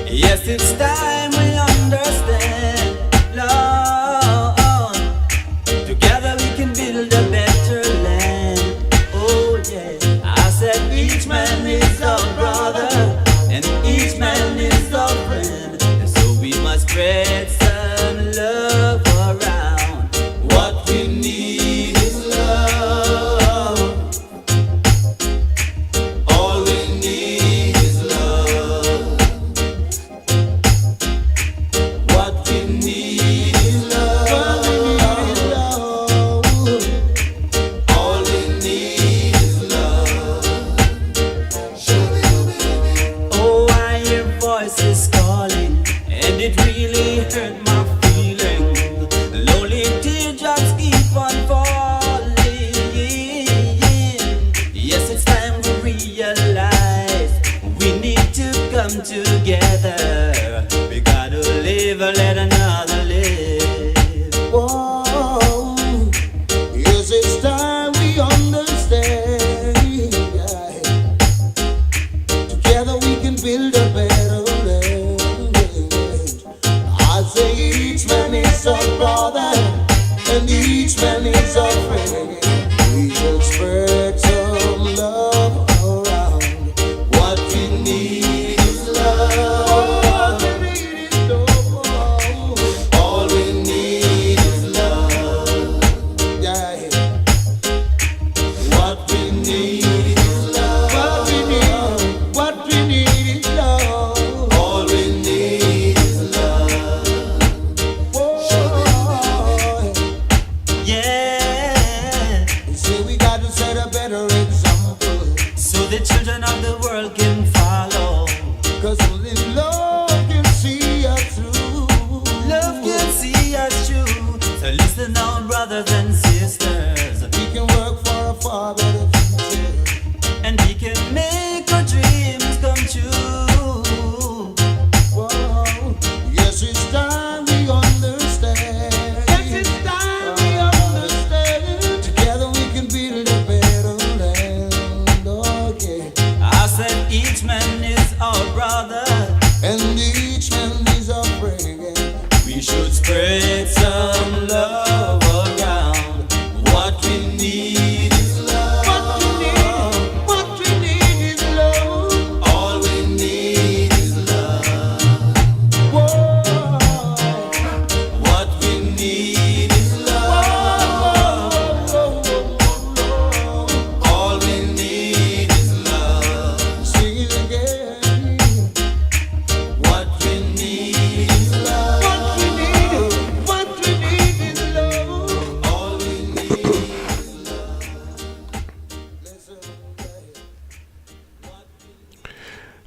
Yes, it's time we understand, Lord. Together we can build a better land. Oh yeah, I said each man is our brother and each man is our friend, and so we must spread some love around. What we need is love. All we need is love.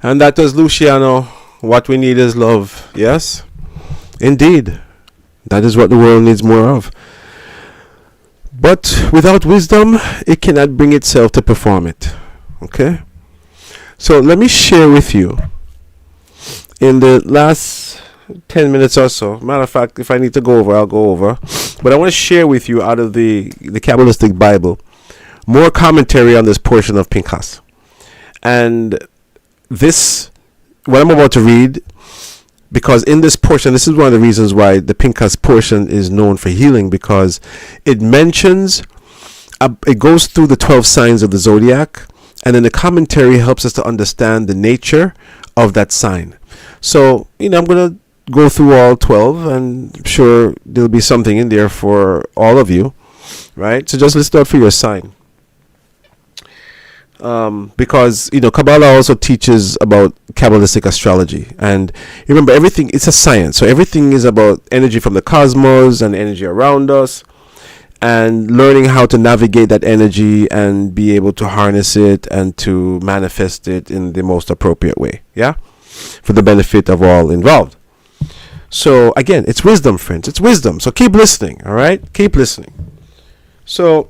And that was Luciano. What we need is love. Yes? Indeed. That is what the world needs more of. But without wisdom, it cannot bring itself to perform it. Okay? So let me share with you in the last 10 minutes or so. Matter of fact, if I need to go over, I'll go over. But I want to share with you out of the Kabbalistic Bible more commentary on this portion of Pinchas. And this, what I'm about to read, because in this portion, this is one of the reasons why the Pinchas portion is known for healing, because it mentions, it goes through the 12 signs of the zodiac, and then the commentary helps us to understand the nature of that sign. So, I'm going to go through all 12, and I'm sure there'll be something in there for all of you, right? So just list out for your sign. Because Kabbalah also teaches about Kabbalistic astrology, and you remember, everything, it's a science, so everything is about energy from the cosmos and energy around us, and learning how to navigate that energy and be able to harness it and to manifest it in the most appropriate way, for the benefit of all involved. So again, it's wisdom, friends, it's wisdom. So keep listening. All right, keep listening. So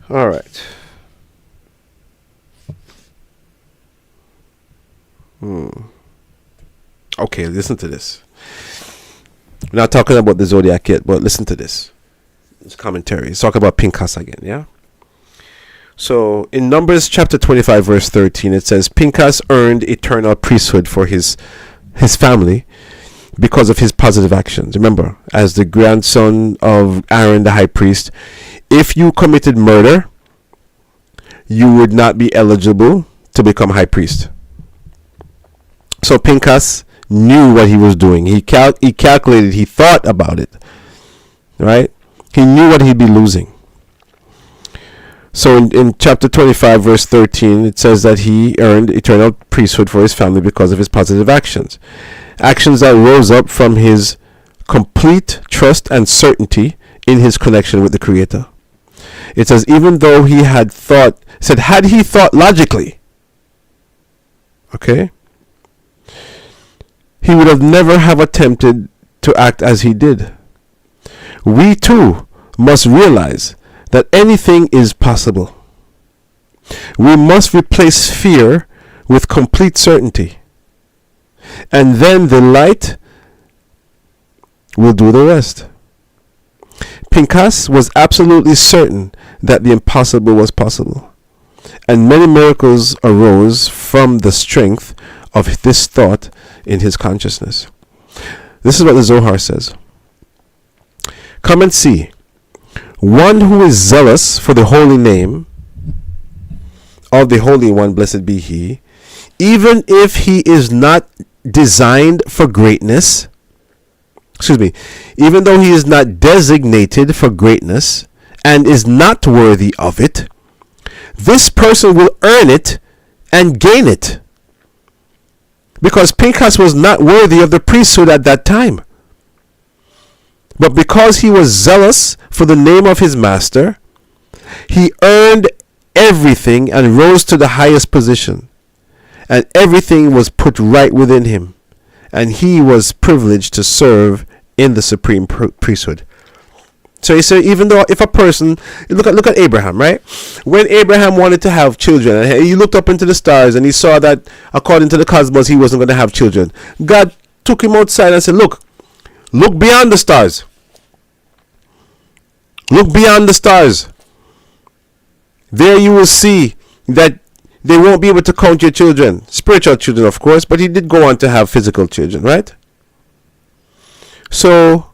all right. Okay, listen to this. We're not talking about the zodiac yet, but listen to this. It's commentary. It's talking about Pinchas again, yeah? So in Numbers chapter 25, verse 13, it says, Pinchas earned eternal priesthood for his family because of his positive actions. Remember, as the grandson of Aaron the high priest, if you committed murder, you would not be eligible to become high priest. So Pinchas knew what he was doing. He calculated, he thought about it, right? He knew what he'd be losing. So in chapter 25, verse 13, it says that he earned eternal priesthood for his family because of his positive actions. Actions that rose up from his complete trust and certainty in his connection with the Creator. It says, even though he had thought logically, okay, he would have never have attempted to act as he did. We too must realize that anything is possible. We must replace fear with complete certainty, and then the light will do the rest. Pinchas was absolutely certain that the impossible was possible, and many miracles arose from the strength of this thought in his consciousness. This is what the Zohar says. Come and see. One who is zealous for the holy name of the Holy One, blessed be He, even if he is not designed for greatness, even though he is not designated for greatness and is not worthy of it, this person will earn it and gain it. Because Pinchas was not worthy of the priesthood at that time. But because he was zealous for the name of his master, he earned everything and rose to the highest position. And everything was put right within him. And he was privileged to serve in the supreme priesthood. So he said, even though if a person, look at Abraham, right? When Abraham wanted to have children, and he looked up into the stars and he saw that according to the cosmos, he wasn't going to have children. God took him outside and said, look beyond the stars. Look beyond the stars. There you will see that they won't be able to count your children. Spiritual children, of course, but he did go on to have physical children, right? So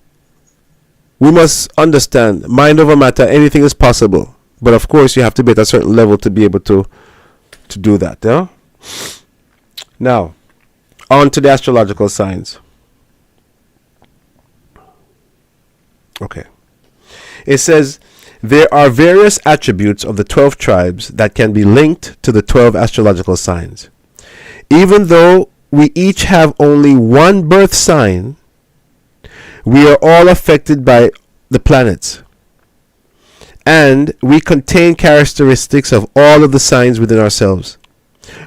we must understand, mind over matter, anything is possible. But of course, you have to be at a certain level to be able to do that. Yeah? Now, on to the astrological signs. Okay. It says, there are various attributes of the 12 tribes that can be linked to the 12 astrological signs. Even though we each have only one birth sign, we are all affected by the planets. And we contain characteristics of all of the signs within ourselves.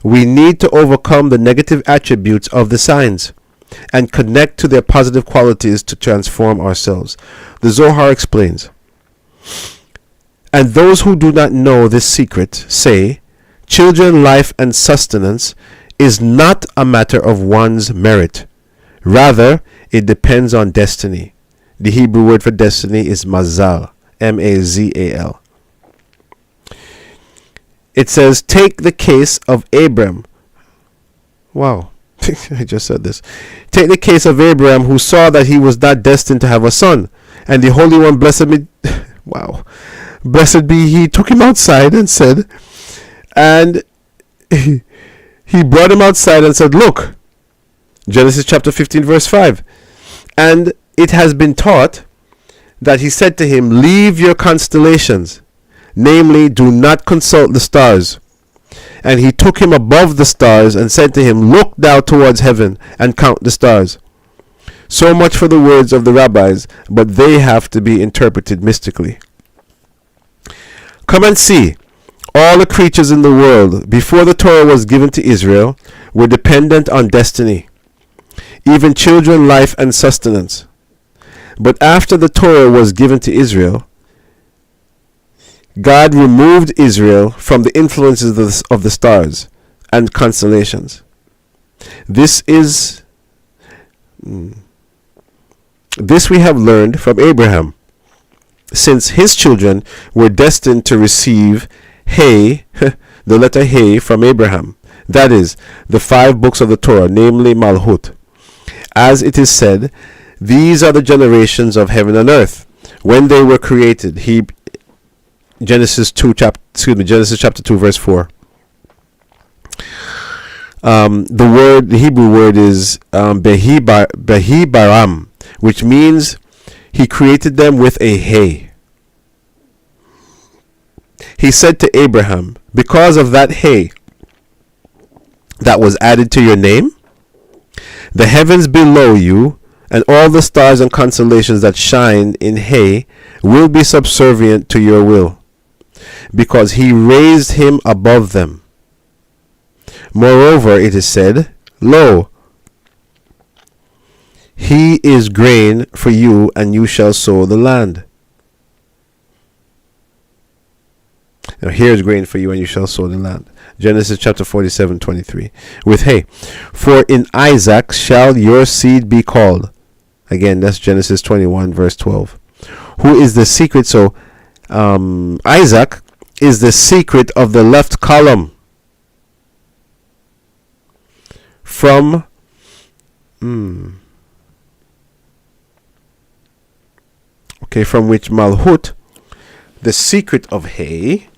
We need to overcome the negative attributes of the signs and connect to their positive qualities to transform ourselves. The Zohar explains, and those who do not know this secret say, children, life, and sustenance is not a matter of one's merit. Rather, it depends on destiny. The Hebrew word for destiny is mazal, M-A-Z-A-L. It says, take the case of Abram. Wow, I just said this. Take the case of Abraham, who saw that he was not destined to have a son. And the Holy One, blessed be, wow, blessed be he, took him outside and said, and he brought him outside and said, look, Genesis chapter 15 verse 5. And it has been taught that he said to him, leave your constellations, namely, do not consult the stars. And he took him above the stars and said to him, look thou towards heaven and count the stars. So much for the words of the rabbis, but they have to be interpreted mystically. Come and see. All the creatures in the world, before the Torah was given to Israel, were dependent on destiny, even children, life, and sustenance. But after the Torah was given to Israel, God removed Israel from the influences of the stars and constellations. This we have learned from Abraham, since his children were destined to receive Hey, the letter Hey from Abraham, that is, the 5 books of the Torah, namely Malhut. As it is said, these are the generations of heaven and earth when they were created. Genesis chapter 2 verse 4. The Hebrew word is Behi Baram, which means he created them with a Hey. He said to Abraham, because of that Hey that was added to your name, the heavens below you and all the stars and constellations that shine in Hey will be subservient to your will, because he raised him above them. Moreover, it is said, lo, he is grain for you, and you shall sow the land. Now, here is grain for you, and you shall sow the land. Genesis chapter 47:23. With Hey, for in Isaac shall your seed be called. Again, that's Genesis 21 verse 12. Who is the secret? So, Isaac is the secret of the left column. From which Malhut, the secret of Hey,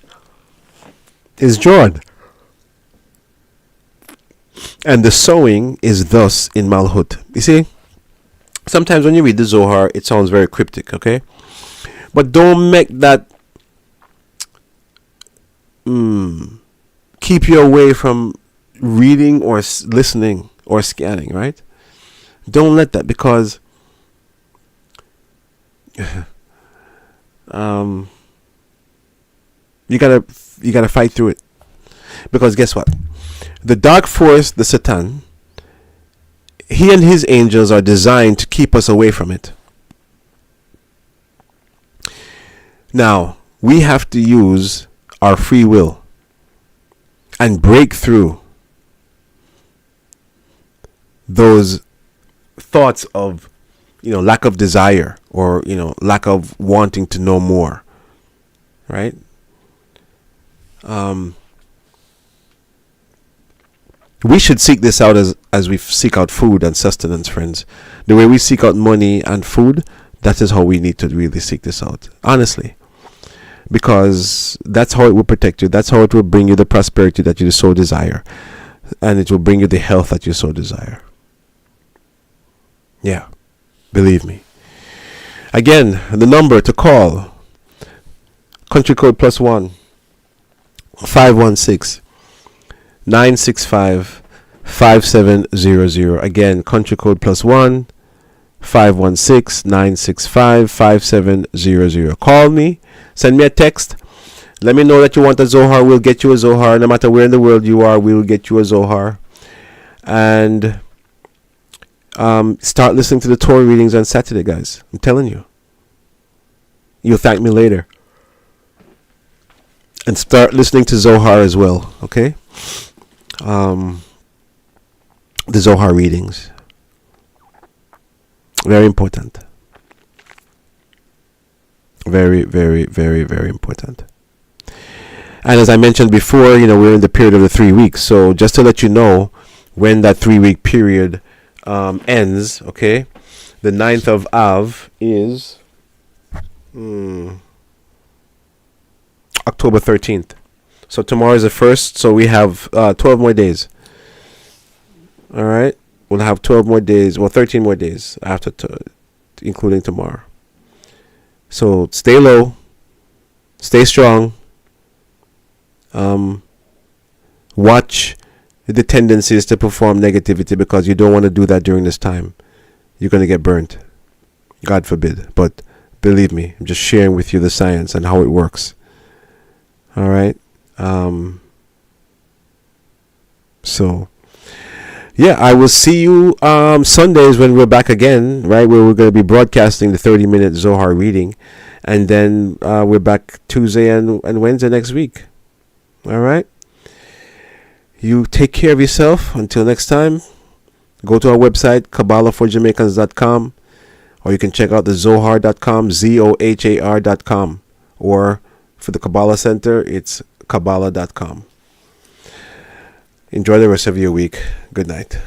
is drawn. And the sowing is thus in Malhut. You see, sometimes when you read the Zohar, it sounds very cryptic, okay? But don't make that keep you away from reading or listening or scanning, right? Don't let that, because you gotta fight through it. Because guess what? The dark force, the Satan, he and his angels are designed to keep us away from it. Now, we have to use our free will and break through those thoughts of, lack of desire, or, lack of wanting to know more, right? We should seek this out as we seek out food and sustenance, friends. The way we seek out money and food, that is how we need to really seek this out, honestly. Because that's how it will protect you. That's how it will bring you the prosperity that you so desire. And it will bring you the health that you so desire. Yeah, believe me. Again, the number to call, country code +1 516 965 5700. Again, country code +1 516 965 5700. Call me, send me a text, Let me know that you want a Zohar. We'll get you a Zohar. No matter where in the world you are, we will get you a Zohar. And start listening to the Torah readings on Saturday, guys. I'm telling you. You'll thank me later. And start listening to Zohar as well, okay? The Zohar readings. Very important. Very, very, very, very important. And as I mentioned before, we're in the period of the 3 weeks. So just to let you know when that 3 week period ends, okay? The 9th of Av is October 13th. So tomorrow is the 1st, so we have 12 more days. All right? We'll have 12 more days, 13 more days after, including tomorrow. So stay low, stay strong. Watch the tendencies to perform negativity, because you don't want to do that during this time. You're going to get burnt. God forbid. But believe me, I'm just sharing with you the science and how it works. All right. So, yeah, I will see you Sundays when we're back again, right? Where we're going to be broadcasting the 30-minute Zohar reading. And then we're back Tuesday and Wednesday next week. All right. You take care of yourself. Until next time, go to our website, KabbalahForJamaicans.com, or you can check out the Zohar.com, Zohar.com, or for the Kabbalah Center, it's Kabbalah.com. Enjoy the rest of your week. Good night.